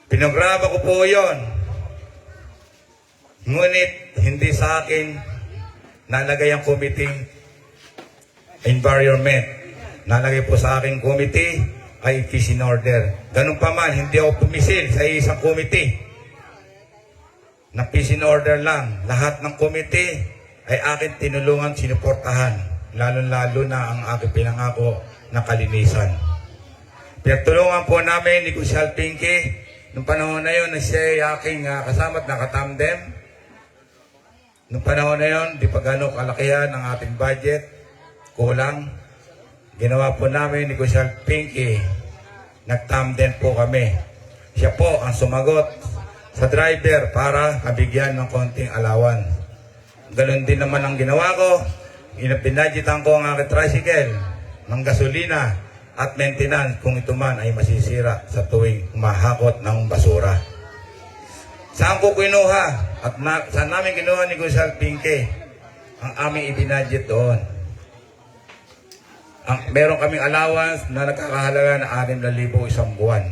Pinograma ko po yon. Ngunit hindi sa akin nalagay ang committee environment. Nalagay po sa aking committee ay peace in order. Ganun pa man, hindi ako pumisil sa isang committee na peace in order lang. Lahat ng committee ay akin tinulungan, sinuportahan. Lalo-lalo na ang aking pinangako na kalinisan. Pinagtulungan po namin ni Kusyal Pinky nung panahon na yun na siya ay aking kasama at nakatamdem. Nung panahon na yun, di pa gano'ng kalakihan ang ating budget. Kulang. Ginawa po namin ni Kusyal Pinky. Nagtamdem po kami. Siya po ang sumagot sa driver para kabigyan ng konting alawan. Ganon din naman ang ginawa ko. Pinadjitan ko ang aking tricycle ng gasolina at maintenance kung ito man ay masisira sa tuwing umahakot ng basura. Saan ko kinuha? At saan namin kinuha ni Kusyal Pinky ang aming ibinadget doon? Meron kaming allowance na nagkakahalaga na 6,000 isang buwan.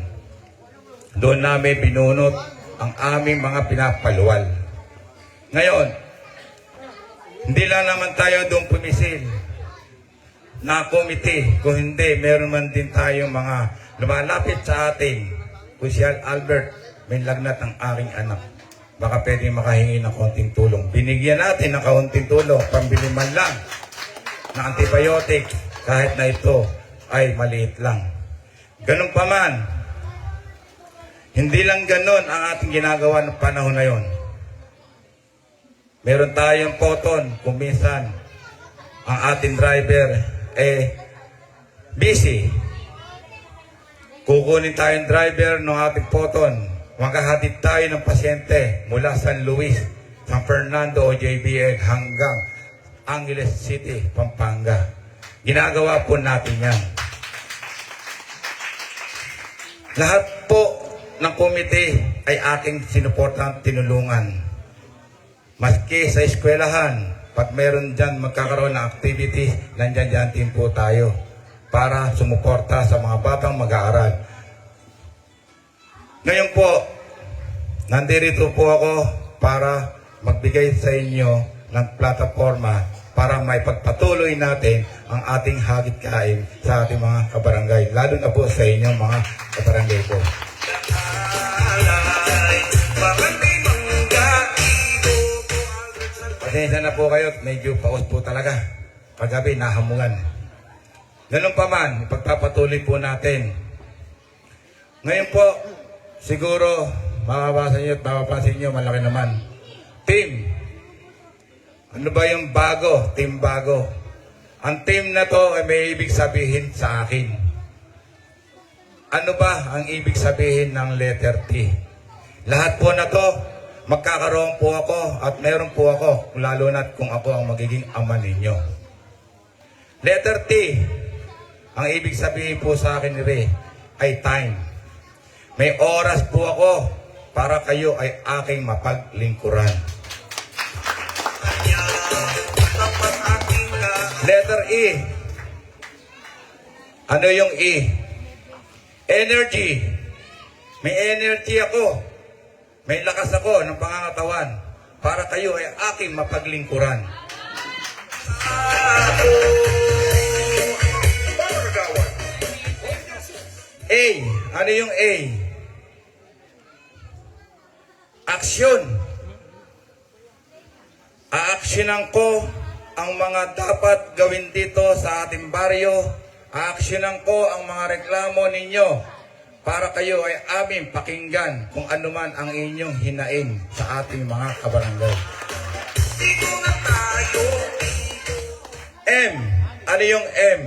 Doon namin binunot ang aming mga pinapaluwal. Ngayon, hindi lang naman tayo doon pumisil na committee. Kung hindi, meron man din tayong mga lumalapit sa atin. Kusyal Albert, may lagnat ang aking anak. Baka pwede makahingi ng konting tulong. Binigyan natin ng kaunting tulong, pambili man lang ng antibiotic, kahit na ito ay maliit lang. Ganun pa man, hindi lang ganun ang ating ginagawa ng panahon na yon. Meron tayong poton kung minsan ang ating driver busy. Kukunin tayong driver ng ating poton. Maghahatid tayo ng pasyente mula San Luis, San Fernando o JBL hanggang Angeles City, Pampanga. Ginagawa po natin yan. Lahat po ng committee ay aking sinuportang tinulungan. Maski sa eskwelahan, pag meron dyan magkakaroon ng activity, nandyan din po tayo para sumuporta sa mga batang mag-aaral. Ngayon po, nandito po ako para magbigay sa inyo ng plataforma para may pagpatuloy natin ang ating hagit-kain sa ating mga kabarangay, lalo na po sa inyong mga kabarangay po. Pasensya na po kayo, medyo paus po talaga. Kagabi, nahamungan. Ganun pa man, ipagpapatuloy po natin. Ngayon po, siguro, makabasa niyo at mapapansin niyo, malaki naman. Team. Ano ba yung bago? Team bago. Ang team na to ay may ibig sabihin sa akin. Ano ba ang ibig sabihin ng letter T? Lahat po na to, magkakaroon po ako at meron po ako, lalo na't kung ako ang magiging ama ninyo. Letter T, ang ibig sabihin po sa akin ni Ray ay time. May oras po ako para kayo ay aking mapaglingkuran. Dapat ating Letter E. Ano yung E? Energy. May energy ako. May lakas ako ng pangangatawan para kayo ay aking mapaglingkuran. A. Ano yung A? Aksyon. Aaksyonan ko ang mga dapat gawin dito sa ating baryo. Aaksyonan ko ang mga reklamo ninyo para kayo ay aming pakinggan kung anuman ang inyong hinaing sa ating mga kabarangay. dito na tayo. M. Ano yung M?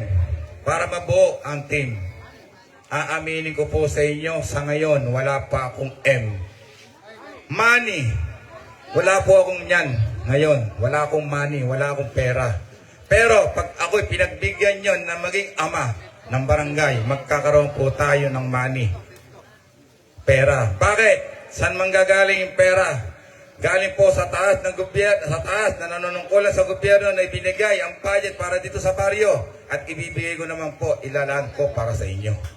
Para mabuo ang team. Aaminin ko po sa inyo, sa ngayon, wala pa akong M. Money. Wala po akong yan. Ngayon, wala akong money, wala akong pera. Pero pag ako'y pinagbigyan nyo na maging ama ng barangay, magkakaroon po tayo ng money. Pera. Bakit? Saan manggagaling yung pera? Galing po sa taas ng gobyerno, sa taas na nanunungkulan sa gobyerno na ibinigay ang budget para dito sa baryo. At ibibigay ko naman po, ilalaan ko para sa inyo.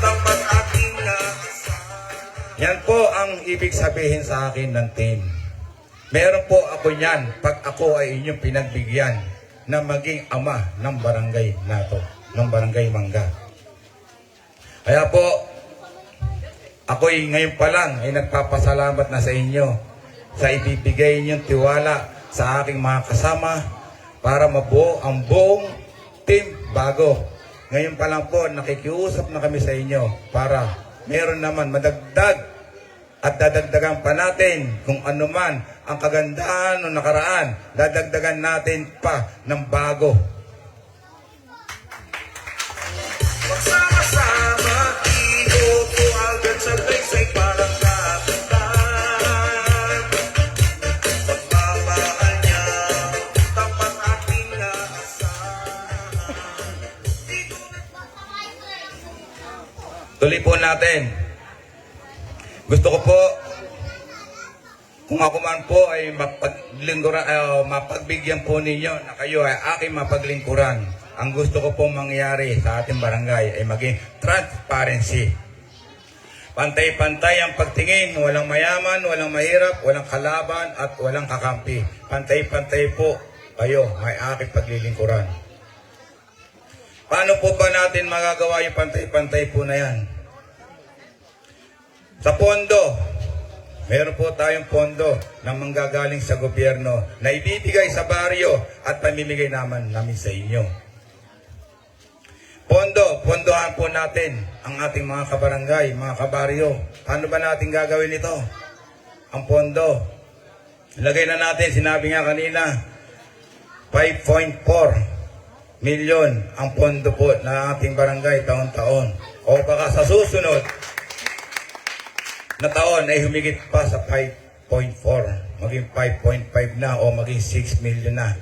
Dapat ating Yan po ang ibig sabihin sa akin ng team. Meron po ako niyan pag ako ay inyong pinagbigyan na maging ama ng barangay nato, ng barangay Mangga. Kaya po, ako'y ngayon pa lang ay nagpapasalamat na sa inyo sa ibibigay ninyong tiwala sa aking mga kasama para mabuo ang buong team bago. Ngayon pa lang po, nakikiusap na kami sa inyo para meron naman madagdag at dadagdagan pa natin kung ano man ang kagandahan ng nakaraan, dadagdagan natin pa ng bago. Magsama-sama, inuto agad sa daysay parang kapitan. Pagmamahal niya, dapat ating naasahan. Tuloy po natin. Gusto ko po, kung ako man po ay mapagbigyan po ninyo na kayo ay aking mapaglingkuran. Ang gusto ko pong mangyari sa ating barangay ay maging transparency. Pantay-pantay ang pagtingin, walang mayaman, walang mahirap, walang kalaban at walang kakampi. Pantay-pantay po kayo ay aking paglilingkuran. Paano po ba natin magagawa yung pantay-pantay po na yan? Sa pondo, meron po tayong pondo na manggagaling sa gobyerno na ibibigay sa baryo at pamimigay namin sa inyo. Pondohan po natin ang ating mga kabarangay, mga kabaryo. Paano ba natin gagawin ito? Ang pondo. Ilagay na natin, sinabi nga kanina, 5.4 milyon ang pondo po na ating barangay taon-taon. O baka sa susunod na taon ay humigit pa sa 5.4, maging 5.5 na o maging 6 million na.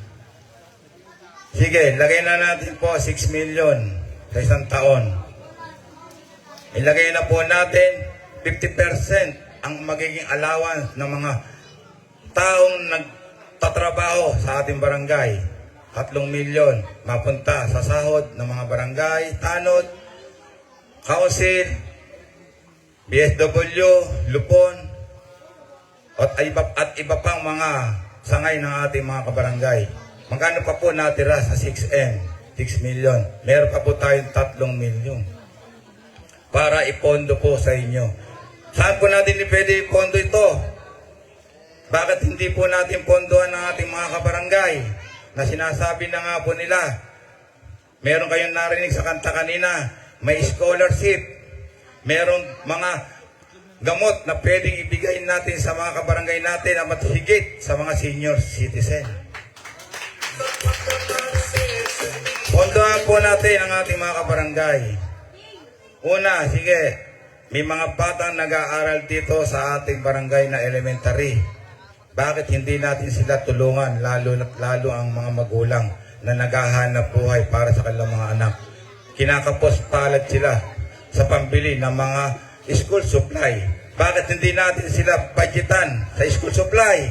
Sige, lagay na natin po 6 million sa isang taon. Ilagay na po natin 50% ang magiging allowance ng mga taong nagtatrabaho sa ating barangay. 3 milyon mapunta sa sahod ng mga barangay, tanod, council, BSW, Lupon, at iba pang mga sangay ng ating mga kabarangay. Magkano pa po natira sa 6M? 6 million. Meron pa po tayong 3 milyon para ipondo po sa inyo. Saan po natin pwede ipondo ito? Bakit hindi po natin pondohan ng ating mga kabarangay na sinasabi na nga po nila Meron kayong narinig sa kanta kanina, may scholarship. Meron mga gamot na pwedeng ibigay natin sa mga kabarangay natin na mathigit sa mga senior citizen. Pondohan po natin ang ating mga kabarangay. Una, sige, may mga batang nag-aaral dito sa ating barangay na elementary. Bakit hindi natin sila tulungan, lalo ang mga magulang na naghahanap buhay para sa kanilang mga anak? Kinakapos palad sila sa pambili ng mga school supply. Bakit hindi natin sila budgetan sa school supply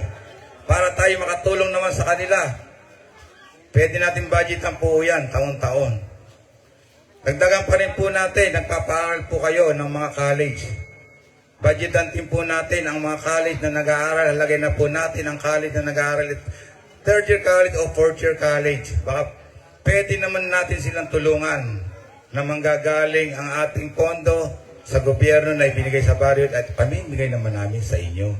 para tayo makatulong naman sa kanila? Pwede natin budgetan po yan taon-taon. Dagdagan pa rin po natin, nagpapaaral po kayo ng mga college. Budgetan din po natin ang mga college na nag-aaral. Lagay na po natin ang college na nag-aaral. Third year college o fourth year college. Baka pwede naman natin silang tulungan na manggagaling ang ating pondo sa gobyerno na ibinigay sa baryo at pamimigay naman namin sa inyo.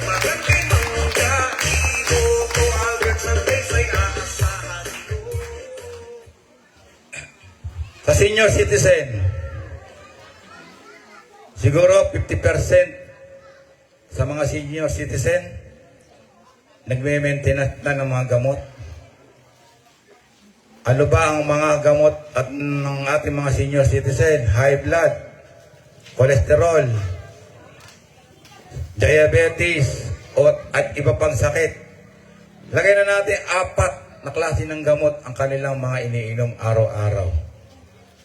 Magandang mangga, Iloco, Albert, San Besa ay aasahan. Sa senior citizen, siguro 50% sa mga senior citizen nagme-maintenance na ng mga gamot. Ano ba ang mga gamot at ng ating mga senior citizen? High blood, cholesterol, diabetes, at iba pang sakit. Lagay na natin 4 na klase ng gamot ang kanilang mga iniinom araw-araw.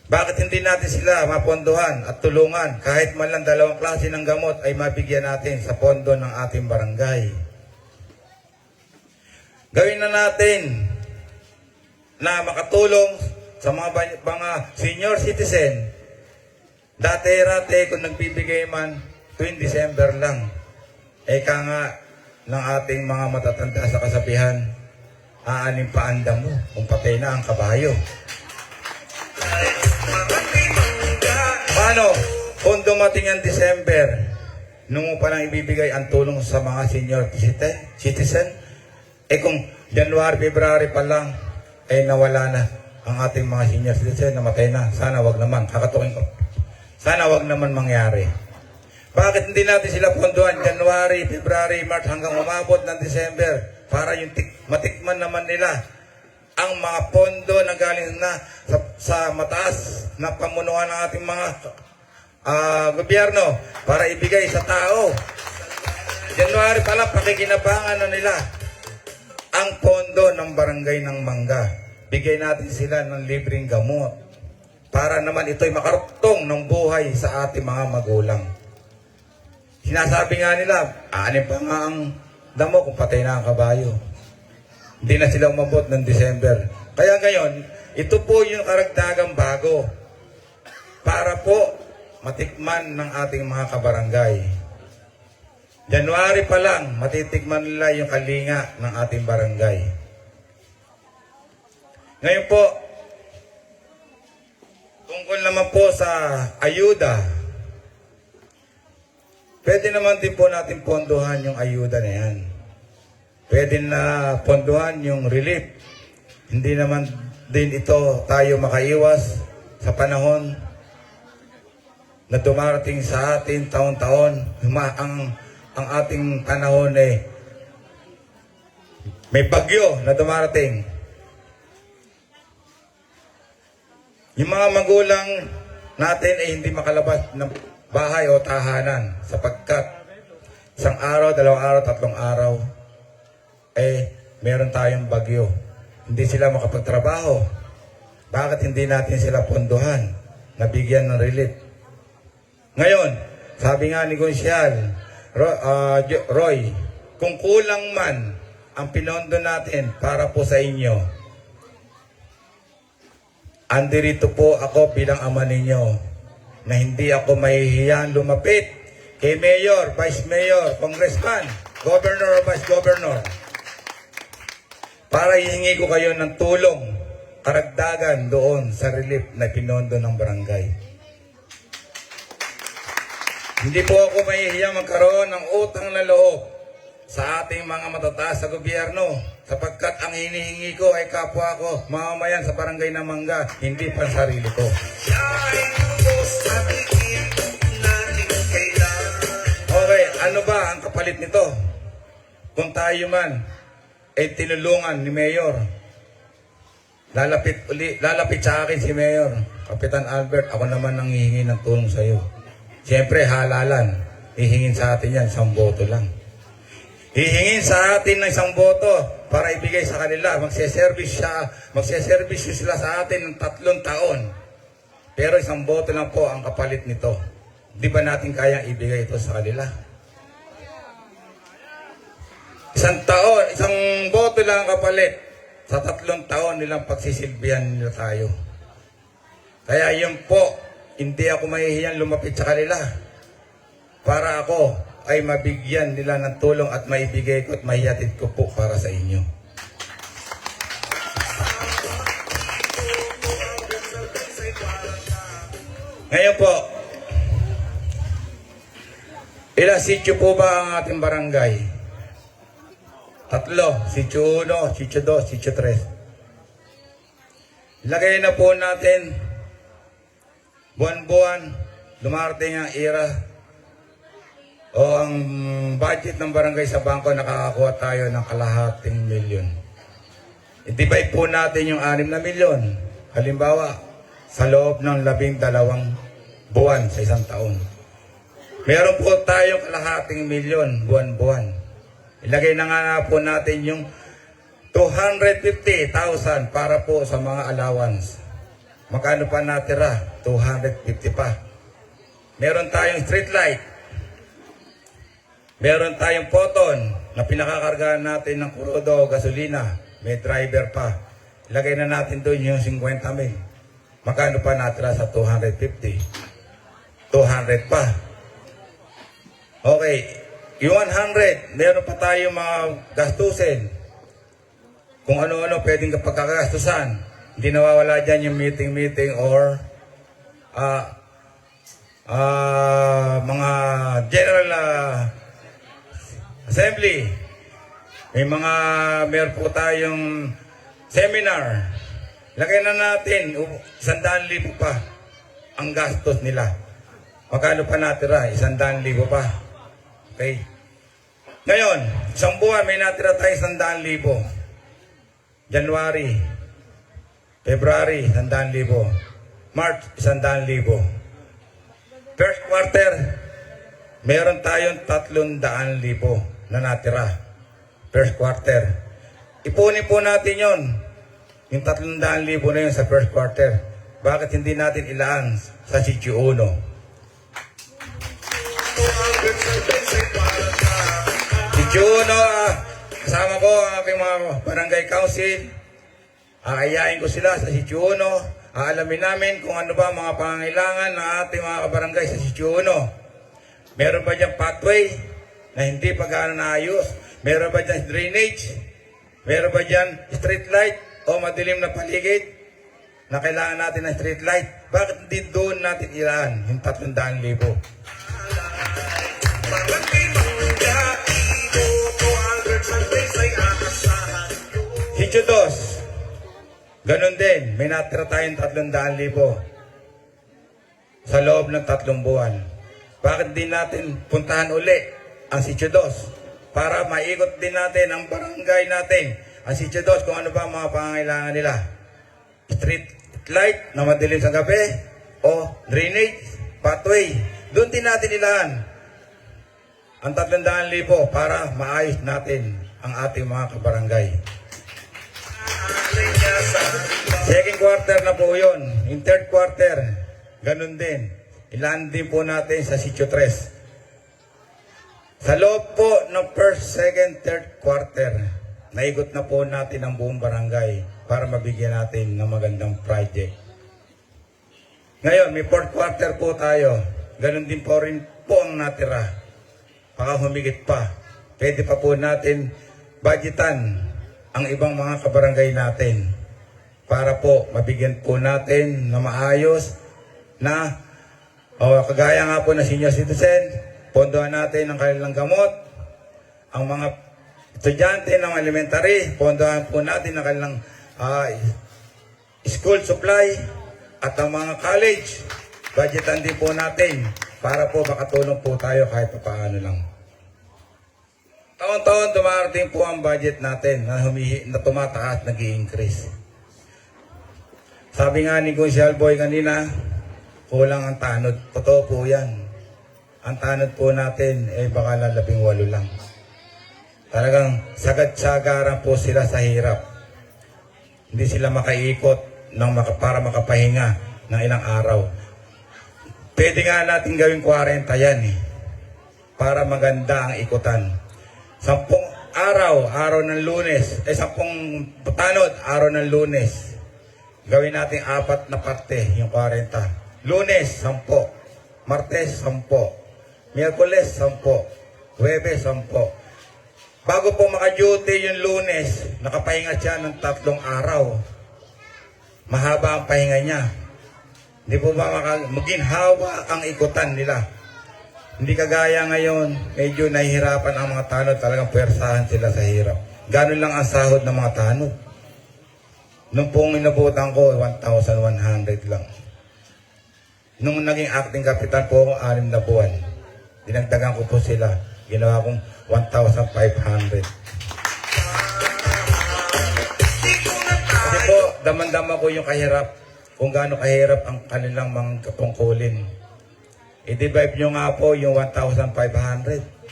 Bakit hindi natin sila mapondohan at tulungan kahit man lang 2 klase ng gamot ay mabigyan natin sa pondo ng ating barangay? Gawin na natin na makatulong sa mga senior citizen. Dati-rate kung nagbibigay man tuwing December lang, eka nga ng ating mga matatanda sa kasabihan, aanim pa anda mo kung patay na ang kabayo. Paano? Kung dumating ang December, nung pa lang ibibigay ang tulong sa mga senior citizen, kung January, February pa lang, nawala na ang ating mga senior citizen, namatay na. Sana wag naman, kakatukin ko. Sana wag naman mangyari. Bakit hindi natin sila pondohan January, February, March hanggang umabot ng December para yung matikman naman nila ang mga pondo na galing na sa mataas na pamunuan ng ating mga gobyerno para ibigay sa tao. January pa lang, pakikinabangan na nila ang pondo ng barangay ng Mangga. Bigay natin sila ng libreng gamot para naman ito'y makaruktong ng buhay sa ating mga magulang. Sinasabi nga nila, aanin pa nga ang damo kung patay na ang kabayo. Hindi na sila umabot ng December. Kaya ngayon, ito po yung karagdagang bago para po matikman ng ating mga kabarangay. January pa lang, matitikman nila yung kalinga ng ating barangay. Ngayon po, tungkol naman po sa ayuda, pwede naman din po natin pondohan yung ayuda na yan. Pwede na pondohan yung relief. Hindi naman din ito tayo makaiwas sa panahon na dumarating sa atin taon-taon. Ang ating panahon may bagyo na dumarating. Yung mga magulang natin ay hindi makalabas ng bahay o tahanan sapagkat isang araw, 2 araw, 3 araw meron tayong bagyo. Hindi sila makapagtrabaho. Bakit hindi natin sila pondohan, nabigyan ng relief? Ngayon, sabi nga ni Gonsial, Roy, kung kulang man ang pinondo natin para po sa inyo, andirito po ako bilang ama ninyo na hindi ako mahihiyang lumapit kay Mayor, Vice Mayor, Congressman, Governor o Vice Governor para hihingi ko kayo ng tulong, karagdagan doon sa relief na pinondo ng barangay. Hindi po ako mahihiyang magkaroon ng utang na loob sa ating mga matataas sa gobyerno sapagkat ang hinihingi ko ay kapwa ko, mamamayan sa barangay ng Mangga, hindi pa sarili ko. Siya ay lubos at higit nating kailangan. Okay, ano ba ang kapalit nito? Kung tayo man ay tinulungan ni Mayor, lalapit sa akin si Mayor, Kapitan Albert, ako naman ang hihingi ng tulong sa iyo. Siyempre, halalan. Hihingin sa atin yan, 1 boto lang. Hihingin sa atin ng 1 boto para ibigay sa kanila. Magseservice sila sa atin ng 3 taon. Pero 1 boto lang po ang kapalit nito. Di ba natin kayang ibigay ito sa kanila? 1 boto lang ang kapalit sa 3 taon nilang pagsisilbihan nila tayo. Kaya yun po, hindi ako mahihiyang lumapit sa kanila para ako ay mabigyan nila ng tulong at maibigay ko at maihatid ko po para sa inyo. Ngayon po, ilang sityo po ba ang ating barangay? 3, sityo 1, sityo 2, sityo 3. Ilagay na po natin, buwan-buwan, dumarating ang era o ang budget ng barangay sa bangko, nakakakuha tayo ng 250,000. I-divide po natin yung 6 na milyon. Halimbawa, sa loob ng 12 buwan sa 1 taon. Meron po tayong 250,000 buwan-buwan. Ilagay na nga po natin yung 250,000 para po sa mga allowance. Magkano pa natira? 250 pa. Meron tayong street light. Meron tayong photon na pinakakargahan natin ng krudo o gasolina. May driver pa. Ilagay na natin doon yung 50,000. Magkano pa natira sa 250? 200 pa. Okay. Yung 100, meron pa tayong mga gastusin. Kung ano-ano pwedeng pagkakagastusan. Hindi nawawala dyan yung meeting or mga general assembly. Meron po tayong seminar. Lagay na natin 100,000 pa ang gastos nila. Magkano pa natira? 100,000 pa. Okay. Ngayon, 1 buwan may natira tayo 100,000. January, February, 100,000. March, 100,000. First quarter, meron tayong 300,000 na natira. First quarter. Ipunin po natin yon. Yung 300,000 na yun sa first quarter. Bakit hindi natin ilaan sa sityo 1? Sityo 1, kasama ko ang aking mga barangay council. Aayain ko sila sa sityo 1. Aalamin namin kung ano ba mga pangangailangan ng ating mga barangay sa sityo 1. Meron ba dyan pathway na hindi pa gaano naayos? Meron ba dyan drainage? Meron ba dyan street light o madilim na paligid na kailangan natin ng street light? Bakit hindi doon natin ilaan yung 300,000? Sityo 2, ganun din, may natira tayong 300,000 sa loob ng 3 buwan. Bakit din natin puntahan uli ang sityo 2? Para maikot din natin ang barangay natin, ang sityo 2, kung ano ba ang mga pangangailangan nila. Street light na madilim sa gabi o drainage, pathway. Doon din natin ilaan ang 300,000 para maayos natin ang ating mga kabarangay. Second quarter na po yun. In third quarter, ganun din. Ilaan din po natin sa sityo 3. Sa loob po ng first, second, third quarter, naikot na po natin ang buong barangay para mabigyan natin ng magandang project. Ngayon, may fourth quarter po tayo. Ganun din po rin po ang natira. Baka humigit pa. Pwede pa po natin budgetan ang ibang mga kabarangay natin para po mabigyan po natin na maayos na kagaya nga po na senior citizen, pondohan natin ang kanilang gamot, ang mga estudyante ng elementary, pondohan po natin ang kanilang school supply at ang mga college. Budgetan din po natin para po makatulong po tayo kahit paano lang. Taon-taon dumarating po ang budget natin na tumataas, nag-i-increase. Sabi nga ni Gonzalo Boy kanina, kulang ang tanod. Totoo po yan. Ang tanod po natin ay baka na 18 lang. Talagang sagad-sagaran po sila sa hirap. Hindi sila makaikot para makapahinga ng ilang araw. Pwede nga natin gawing 40 yan para maganda ang ikutan. 10 araw ng Lunes, 10 tanod, araw ng Lunes. Gawin natin 4 na parte, yung 40. Lunes, 10. Martes, 10. Miyerkules, 10. Huwebes, 10. Bago po maka-duty yung Lunes, nakapahinga siya ng 3 araw. Mahaba ang pahinga niya. Hindi po ba maginhawa ang ikutan nila? Hindi kagaya ngayon, medyo nahihirapan ang mga tanod, talagang puwersahan sila sa hirap. Ganun lang ang sahod ng mga tanod. Nung pong inabutan ko, 1,100 lang. Nung naging acting kapitan po ako, 6 na buwan. Dinagdagan ko po sila. Ginawa kong 1,500. Kasi po, daman-dama ko yung kahirap. Kung gaano kahirap ang kanilang mga katungkulin. I-divide nyo nga po yung 1,500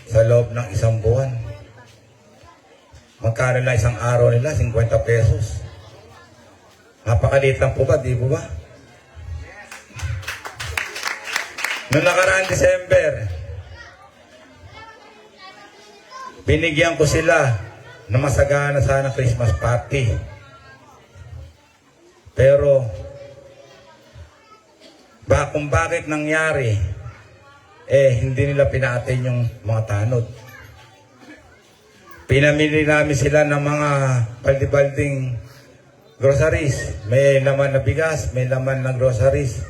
sa loob ng 1 buwan. Magkano lang isang araw nila? 50 pesos. Napakaliit lang po ba? Di po ba? Noong nakaraang December, binigyan ko sila na masagana sana Christmas party. Pero, kung bakit nangyari, hindi nila pinaatin yung mga tanod. Pinamili namin sila ng mga baldi-balding groceries. May laman na bigas, may laman na groceries.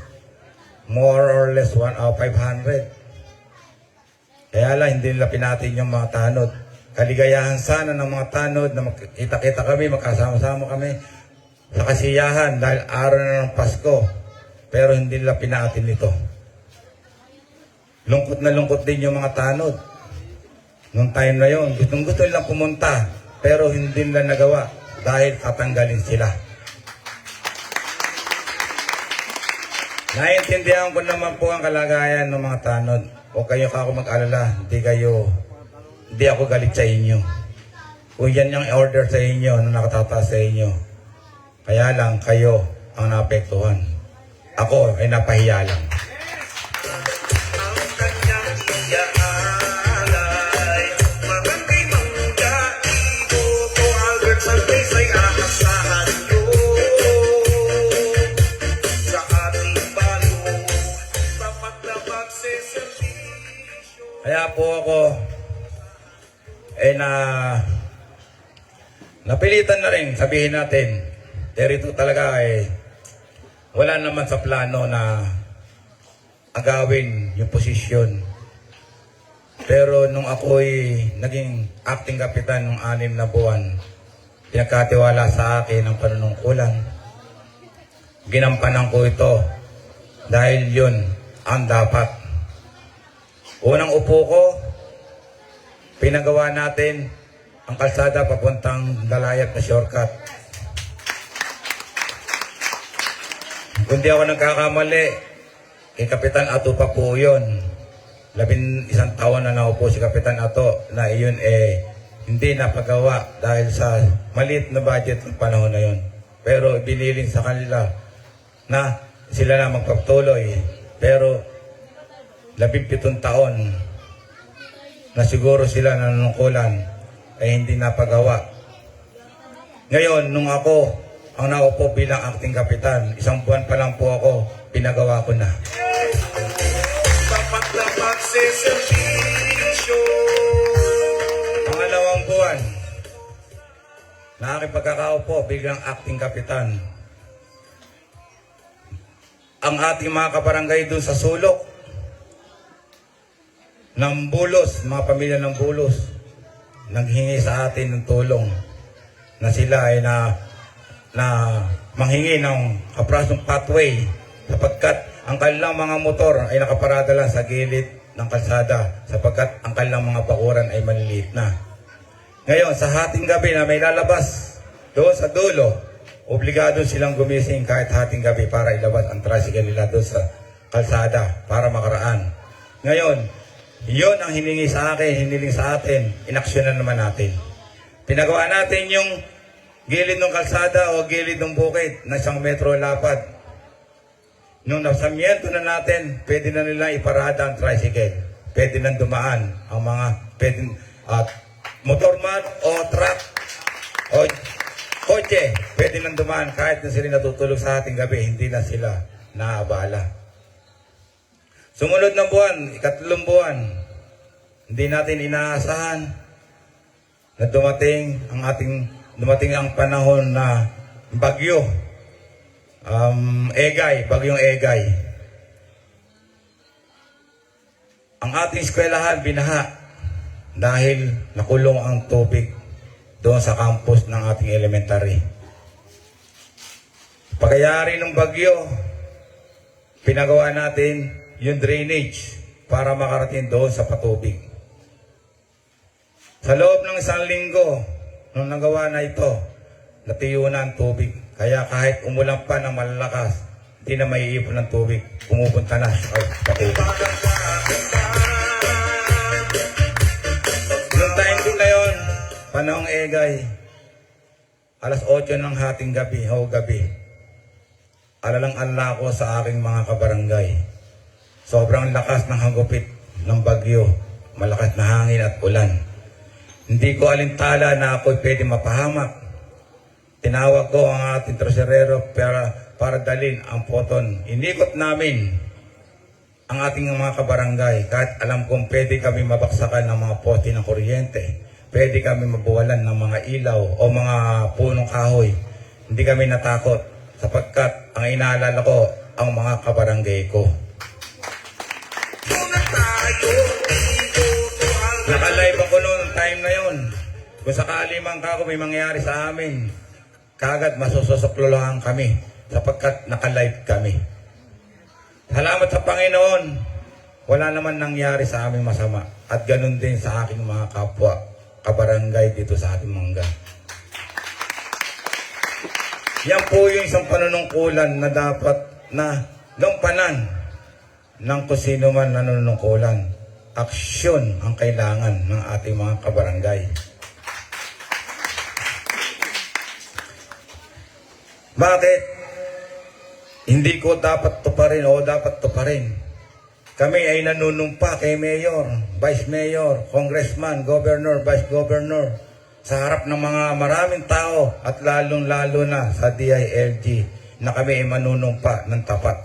More or less 500. Kaya lang, hindi nila pinatin yung mga tanod. Kaligayahan sana ng mga tanod na makita-kita kami, magkasama-sama kami sa kasiyahan dahil araw na ng Pasko. Pero hindi nila pinatin ito. Lungkot na lungkot din yung mga tanod. Nung time na yun, gusto nilang pumunta, pero hindi nila nagawa dahil tatanggalin sila. Naiintindihan ko naman po ang kalagayan ng mga tanod. O kayo ako mag-alala, hindi ako galit sa inyo. Kung yan yung order sa inyo, na nakatataas sa inyo, kaya lang kayo ang naapektuhan. Ako ay napahiya lang. Ang kanyang iyaalay, Barangay Mangga, Iboto, Albert Salves ay aasahan nyo. Sa ating balo, tapat na pagseservisyo. Kaya po ako napilitan na rin sabihin natin, ito talaga wala naman sa plano na agawin yung posisyon. Pero nung ako'y naging acting kapitan ng 6 na buwan, pinagkatiwala sa akin ang panunungkulan. Ginampanan ko ito dahil yun ang dapat. Unang upo ko, pinagawa natin ang kalsada papuntang Dalayat na shortcut. Kung di ako nagkakamali, kay Kapitan Ato pa po yun. 11 taon na naupo si Kapitan Ato na iyon hindi napagawa dahil sa maliit na budget ng panahon na yun. Pero binilin sa kanila na sila na magpatuloy. Pero 17 taon na siguro sila nanungkulan ay hindi napagawa. Ngayon, nung ako ang naupo bilang acting kapitan, 1 buwan pa lang po ako, pinagawa ko na. Tapat na pagseservisyo. Pangalawang buwan, na aking pagkakaupo bilang acting kapitan. Ang ating mga kabarangay dun sa sulok ng Bulos, mga pamilya ng Bulos, naghingi sa atin ng tulong na sila ay na manghingi ng kaprasong pathway sapagkat ang kanilang mga motor ay nakaparada lang sa gilid ng kalsada sapagkat ang kanilang mga bakuran ay maliliit na. Ngayon, sa hating gabi na may lalabas doon sa dulo, obligado silang gumising kahit hating gabi para ilabas ang tricycle nila doon sa kalsada para makaraan. Ngayon, yun ang hiningi sa akin, hiniling sa atin, inaksyonan naman natin. Pinagawa natin yung gilid ng kalsada o gilid ng bukid na 1 metro lapad. Nung nasamiento na natin, pwede na nila iparada ang tricycle. Pwede na dumaan ang mga motor man o truck o kotse. Pwede na dumaan kahit na sila natutulog sa ating gabi, hindi na sila naabala. Sumunod na buwan, 3 buwan, hindi natin inaasahan na dumating ang panahon na bagyo. Bagyong Egay. Ang ating eskwelahan binaha dahil nakulong ang tubig doon sa campus ng ating elementary. Pagkayari ng bagyo, pinagawa natin yung drainage para makarating doon sa patubig. Sa loob ng 1 linggo, nung nagawa na ito, natuyo na ang tubig. Kaya kahit umulan pa ng malalakas, hindi na maiipon ng tubig. Pumupunta na sa patubig. Noong time din na yun, panahong Egay, alas 8 ng hating gabi, alalang-ala ko sa aking mga kabarangay. Sobrang lakas ng hagupit ng bagyo, malakas na hangin at ulan. Hindi ko alintala na ako'y pwede mapahamak. Tinawag ko ang ating tresurero para dalhin ang poton. Inikot namin ang ating mga kabarangay kahit alam kong pwede kami mabaksakan ng mga poste ng kuryente. Pwede kami mabuwalan ng mga ilaw o mga punong kahoy. Hindi kami natakot sapagkat ang inaalala ko ang mga kabarangay ko. Nakalive ako noong time na yon. Kung sakali man kako may mangyayari sa amin, kagad masususuklulahan kami sapagkat nakalive kami. Salamat sa Panginoon, wala naman nangyari sa aming masama at ganun din sa aking mga kapwa, kabarangay dito sa ating mangga. Yan po yung isang panunungkulan na dapat na gampanan ng kung sino man nanunungkulan. Aksyon ang kailangan ng ating mga kabarangay. Bakit? Hindi ko dapat tuparin o dapat tuparin. Kami ay nanunumpa kay Mayor, Vice Mayor, Congressman, Governor, Vice Governor sa harap ng mga maraming tao at lalong-lalo na sa DILG na kami ay manunumpa ng tapat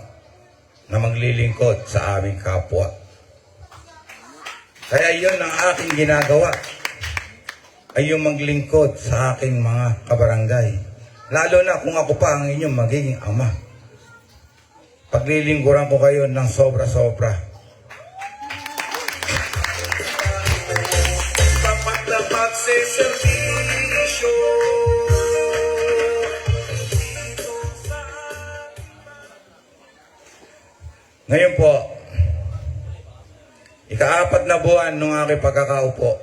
na maglilingkod sa aming kapwa. Kaya yun ang aking ginagawa ay yung maglingkod sa aking mga kabarangay. Lalo na kung ako pa ang inyong magiging ama. Paglilingkuran ko kayo ng sobra-sobra. Tapat na pagseservisyo. Ngayon po, ika-4 na buwan nung aking pagkakaupo,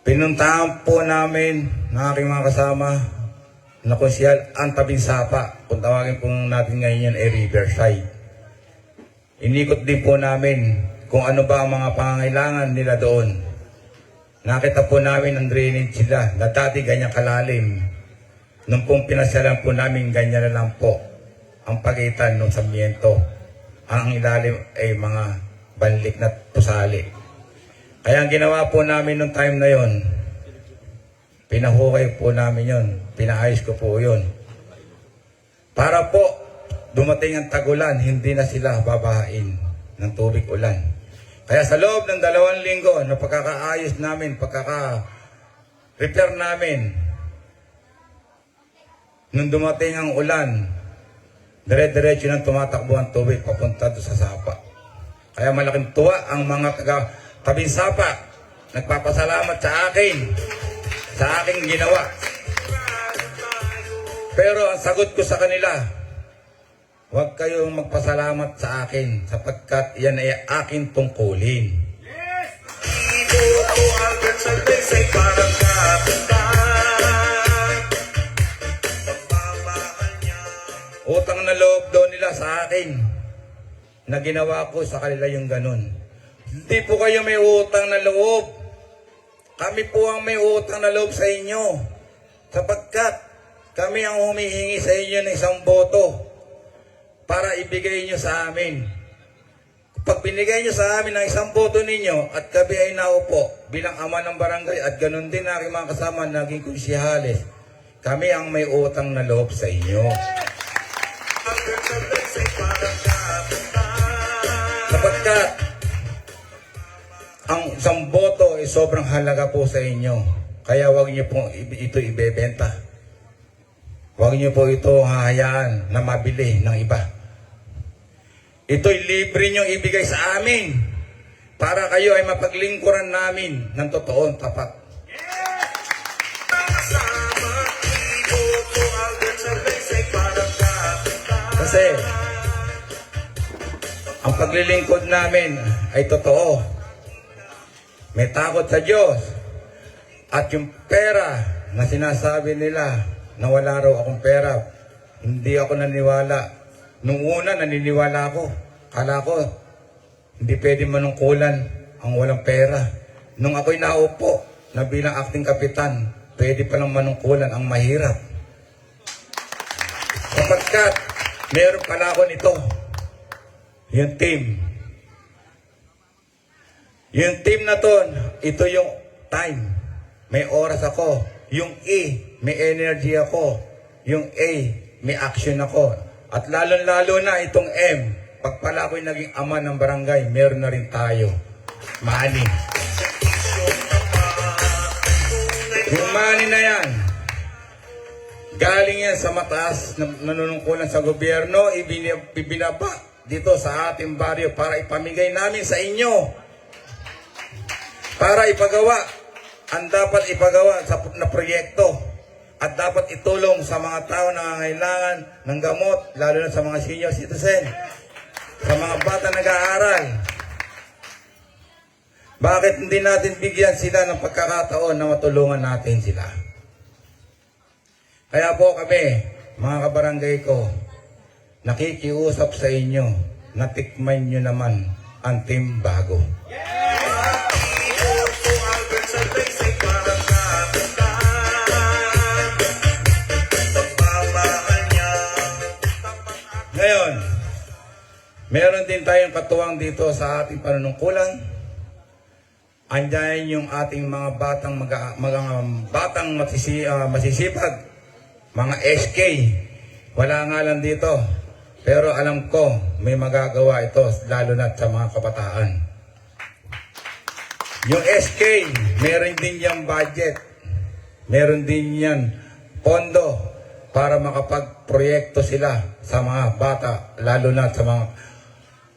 pinuntahan po namin ng aking mga kasama na konsyal ang Tabing Sapa, kung tawagin po natin ngayon yan ay Riverside. Inikot din po namin kung ano ba ang mga pangangailangan nila doon. Nakita po namin ang drainage sila na dati ganyan kalalim. Nung pong pinasyalan po namin ganyan na lang po ang pagitan ng samiento. Ang ilalim ay mga banlik na pusali. Kaya ang ginawa po namin nung time na yon, pinahukay po namin yon, pinaayos ko po yon. Para po dumating ang tagulan, hindi na sila babahain ng tubig ulan. Kaya sa loob ng 2 linggo na pagkakaayos namin, pagkaka-repair namin, nung dumating ang ulan, dire-diretso nang tumatakbo ang tubig papunta doon sa Sapa. Kaya malaking tuwa ang mga tabing sapa, nagpapasalamat sa aking ginawa. Pero ang sagot ko sa kanila, huwag kayong magpasalamat sa akin sapagkat yan ay aking tungkulin. Iboto agad sa Taytay para kapitan. Pagmamahal niya. Utang na loob daw nila sa akin na ginawa ko sa kanila yung ganun. Hindi po kayo may utang na loob. Kami po ang may utang na loob sa inyo. Sapagkat kami ang humihingi sa inyo ng isang boto para ibigay nyo sa amin. Pag binigay nyo sa amin ng isang boto ninyo at kami ay naupo bilang ama ng barangay at ganun din aking mga kasama naging konsyehales, kami ang may utang na loob sa inyo. Agad sa Taytay para kapitan. Sapagkat ang isang boto ay sobrang halaga po sa inyo. Kaya huwag niyo po ito ibebenta. Huwag niyo po ito hahayaan na mabili ng iba. Ito'y libre niyong ibigay sa amin para kayo ay mapaglingkuran namin ng totoong tapat. Sama, iboto agad sa Taytay para kapitan. Kasi ang paglilingkod namin ay totoo. May takot sa Diyos. At yung pera na sinasabi nila na wala raw akong pera, hindi ako naniwala. Nung una, naniniwala ako. Kala ko, hindi pwede manungkulan ang walang pera. Nung ako'y naupo na bilang acting kapitan, pwede palang manungkulan ang mahirap. Sapagkat, meron pala ako nito. Yung team. Yung team na to, ito yung time. May oras ako. Yung E, may energy ako. Yung A, may action ako. At lalo-lalo na itong M, pag pala ako'y naging ama ng barangay, meron na rin tayo. Money. Yung money na yan, galing yan sa mataas na nanunungkulan sa gobyerno, ibinaba dito sa ating baryo para ipamigay namin sa inyo. Para ipagawa ang dapat ipagawa na proyekto at dapat itulong sa mga tao na nangangailangan ng gamot, lalo na sa mga senior citizen, sa mga bata nag-aaral. Bakit hindi natin bigyan sila ng pagkakataon na matulungan natin sila? Kaya po kami, mga kabarangay ko, nakikiusap sa inyo, natikman nyo naman ang Team Bago. Iboto agad sa Taytay para kapitan. Pagmamahal niya. Ngayon, meron din tayong katuwang dito sa ating panunungkulan. Andiyan yung ating mga batang masisipag, mga SK. Wala nga lang dito. Pero alam ko, may magagawa ito, lalo na sa mga kabataan. Yung SK, meron din yung budget. Meron din yan pondo para makapag-proyekto sila sa mga bata, lalo na sa mga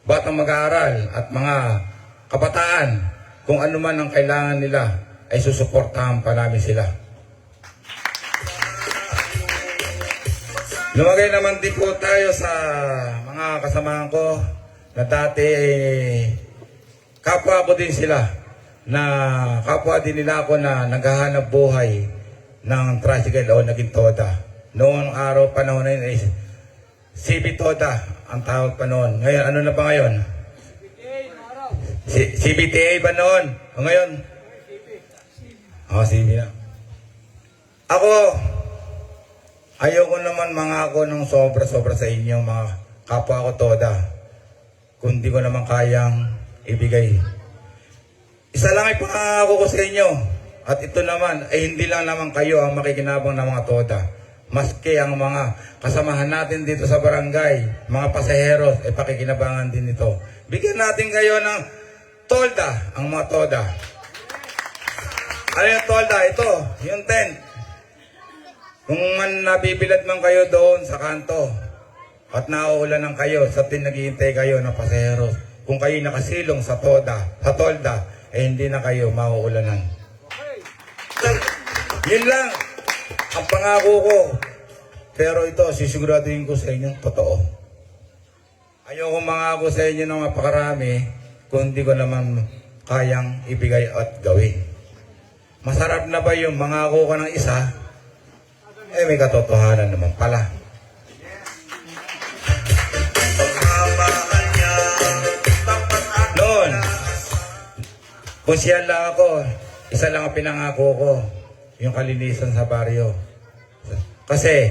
batang mag-aaral at mga kabataan. Kung ano man ang kailangan nila, ay susuportahan pa namin sila. Lumagay naman din po tayo sa mga kasamahan ko na dati kapwa ko din sila, na kapwa din nila ako na naghahanap buhay ng tricycle o naging toda. Noong araw panahon na yun ay CB Toda ang tawag pa noon. Ngayon, ano na ba ngayon? CBTA ba noon? O ngayon? CB na. Ako, ayoko naman mangako ng sobra-sobra sa inyo, mga kapwa ko toda, kung di ko naman kayang ibigay. Isa lang ay pangako ko sa inyo, at ito naman ay hindi lang naman kayo ang makikinabang ng mga toda. Maski ang mga kasamahan natin dito sa barangay, mga pasaheros, ay pakikinabangan din ito. Bigyan natin kayo ng tolda, ang mga toda. Ano yung tolda? Ito, yung tent. Kung man nabibilad man kayo doon sa kanto at nauulanan kayo sa naghihintay kayo ng pasahero, kung kayo nakasilong sa tolda, hindi na kayo mauulanan. Yun lang ang pangako ko. Pero ito, sisiguraduhin ko sa inyo, totoo. Ayoko mangako sa inyo ng mapakarami kung hindi ko naman kayang ibigay at gawin. Masarap na ba yung mangako ka ng isa? May katotohanan naman pala. Pagmamahal niya, tapat at Noon, kung siya lang ako, isa lang ang pinangako ko, yung kalinisan sa baryo. Kasi,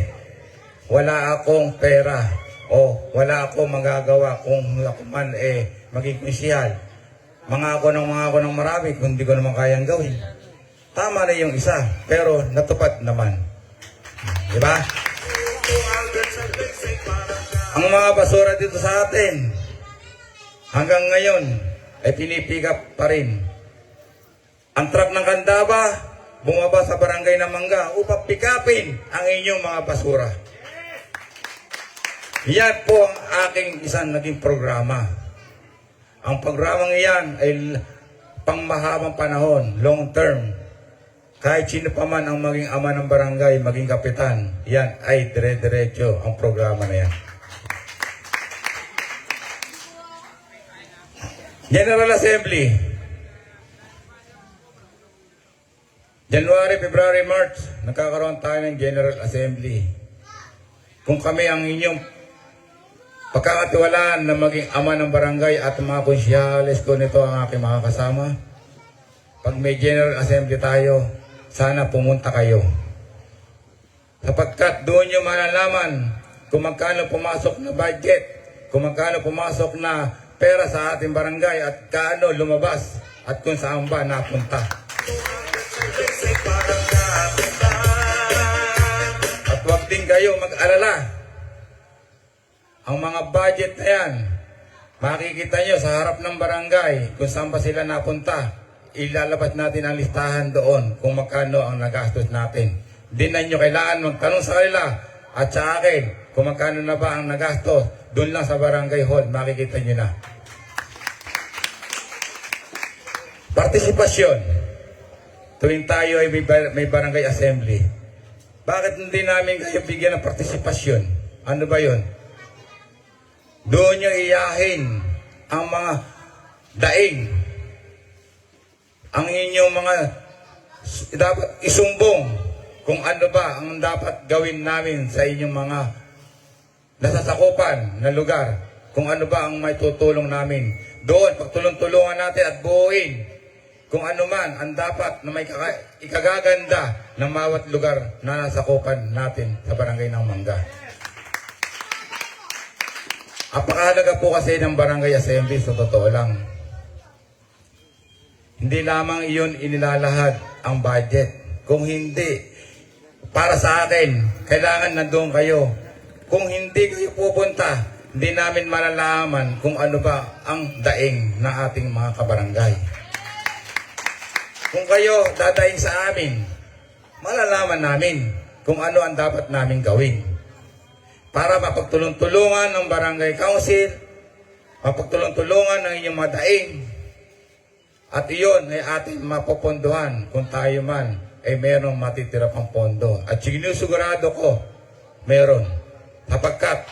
wala akong pera o wala akong magagawa kung ako man maging konsyal. Mangako ng marami kung hindi ko naman kayang gawin. Tama na yung isa, pero natupad naman. Diba? Ang mga basura dito sa atin, hanggang ngayon, ay pinipick up pa rin. Ang truck ng Candaba, bumaba sa barangay ng Mangga upang pick upin ang inyong mga basura. Yan po ang aking isang naging programa. Ang programang iyan ay pangmahabang panahon, long term. Kahit sino pa man ang maging ama ng barangay, maging kapitan, yan ay dire-diretso ang programa na yan. General Assembly. January, February, March, nagkakaroon tayo ng General Assembly. Kung kami ang inyong pagkakatiwalaan na maging ama ng barangay at mga konsyales ko, nito ang aking mga kasama. Pag may General Assembly tayo, sana pumunta kayo. Sapagkat doon nyo malalaman kung magkano pumasok na budget, kung magkano pumasok na pera sa ating barangay at kaano lumabas at kung saan ba napunta. At huwag din kayo mag-alala. Ang mga budget na yan, makikita nyo sa harap ng barangay kung saan pa sila napunta. Ilalabas natin ang listahan doon kung magkano ang nagastos natin. Di na nyo kailangan magtanong sa kanila at sa akin kung magkano na ba ang nagastos. Doon lang sa barangay hall, makikita nyo na. Partisipasyon. Tuwing tayo ay may barangay assembly. Bakit hindi namin kayo bigyan ng partisipasyon? Ano ba yun? Doon nyo iyahin ang mga daing. Ang inyong mga dapat isumbong kung ano ba ang dapat gawin namin sa inyong mga nasasakupan na lugar. Kung ano ba ang may tutulong namin. Doon, pagtulong-tulungan natin at buuin kung ano man ang dapat na may ikagaganda ng bawat lugar na nasakupan natin sa barangay ng Mangga. Apakahalaga po kasi ng barangay assembly sa totoo lang. Hindi lamang iyon inilalahad ang budget. Kung hindi, para sa akin, kailangan nandoon kayo. Kung hindi kayo pupunta, hindi namin malalaman kung ano ba ang daing ng ating mga kabarangay. Kung kayo dadaing sa amin, malalaman namin kung ano ang dapat namin gawin. Para mapagtulong-tulungan ng barangay council, mapagtulong-tulungan ng inyong mga daing, at iyon ay ating mapopondohan kung tayo man ay mayroong matitira pang pondo. At sinusigurado ko, mayroon. Sapagkat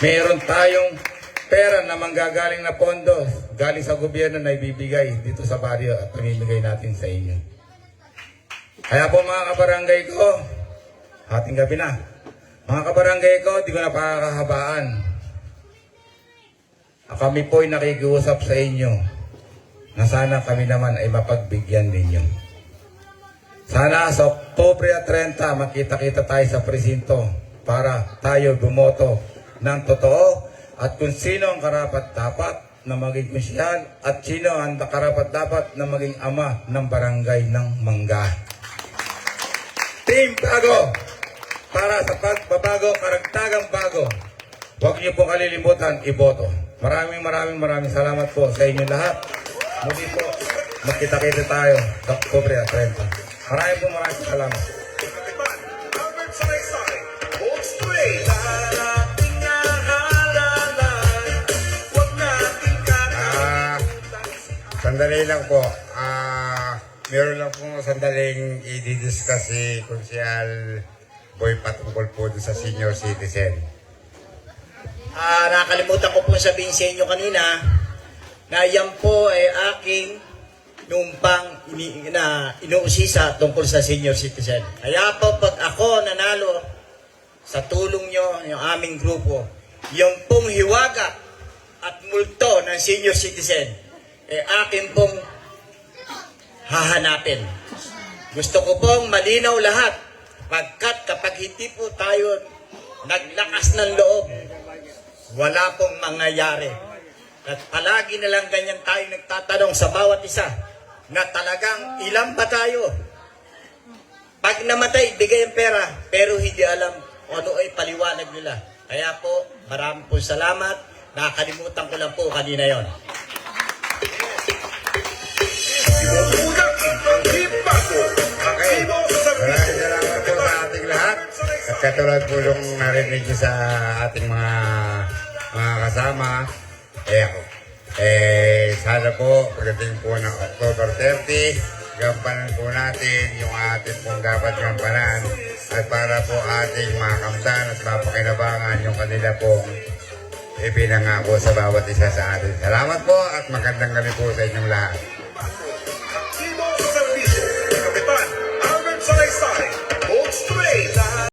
mayroon tayong pera na manggagaling na pondo galing sa gobyerno na ibibigay dito sa baryo at pamimigay natin sa inyo. Kaya po mga kabarangay ko, ating gabi na. Mga kabarangay ko, di ko na pakakahabaan. Kami po ay nakikiusap sa inyo na sana kami naman ay mapagbigyan ninyo. Sana sa Oktubre 30, makita-kita tayo sa presinto para tayo bumoto ng totoo at kung sino ang karapat-dapat na maging konsyal at sino ang karapat-dapat na maging ama ng barangay ng Mangga. Team Bago! Para sa pagbabago, karagtagang bago, huwag niyo po kalilimutan iboto. Maraming salamat po sa inyo lahat. Muli po, magkita-kita tayo sa Oktubre 30. Maraming salamat. Albert Salaysay, hold straight. Darating ang halalan, huwag nating kalimutan. Sandali lang po. meron lang pong sandaling i-discuss si Konsyal Boy patungkol po doon sa senior citizen. Nakalimutan ko po sabihin sa inyo kanina na yan po ay aking numpang inuusisa tungkol sa senior citizen. Kaya po pag ako nanalo sa tulong nyo, yung aming grupo, yung pong hiwaga at multo ng senior citizen, akin pong hahanapin. Gusto ko pong malinaw lahat pagkat kapag hindi po tayo naglakas ng loob, wala pong mangyayari. At palagi na lang ganyan tayo nagtatanong sa bawat isa na talagang ilan ba tayo? Pag namatay, bigay ang pera, pero hindi alam kung ano ay paliwanag nila. Kaya po, marami po salamat. Nakalimutan ko lang po kanina yon. Okay. Maraming salamat po sa ating lahat. At katulad po yung narinig niyo sa ating mga kasama, sana po pagdating po ng October 30, gampanan po natin yung ating pong dapat gampanan at para po ating makamtan at mapakinabangan yung kanila pong ipinangako sa bawat isa sa atin. Salamat po at magandang gabi po sa inyong lahat.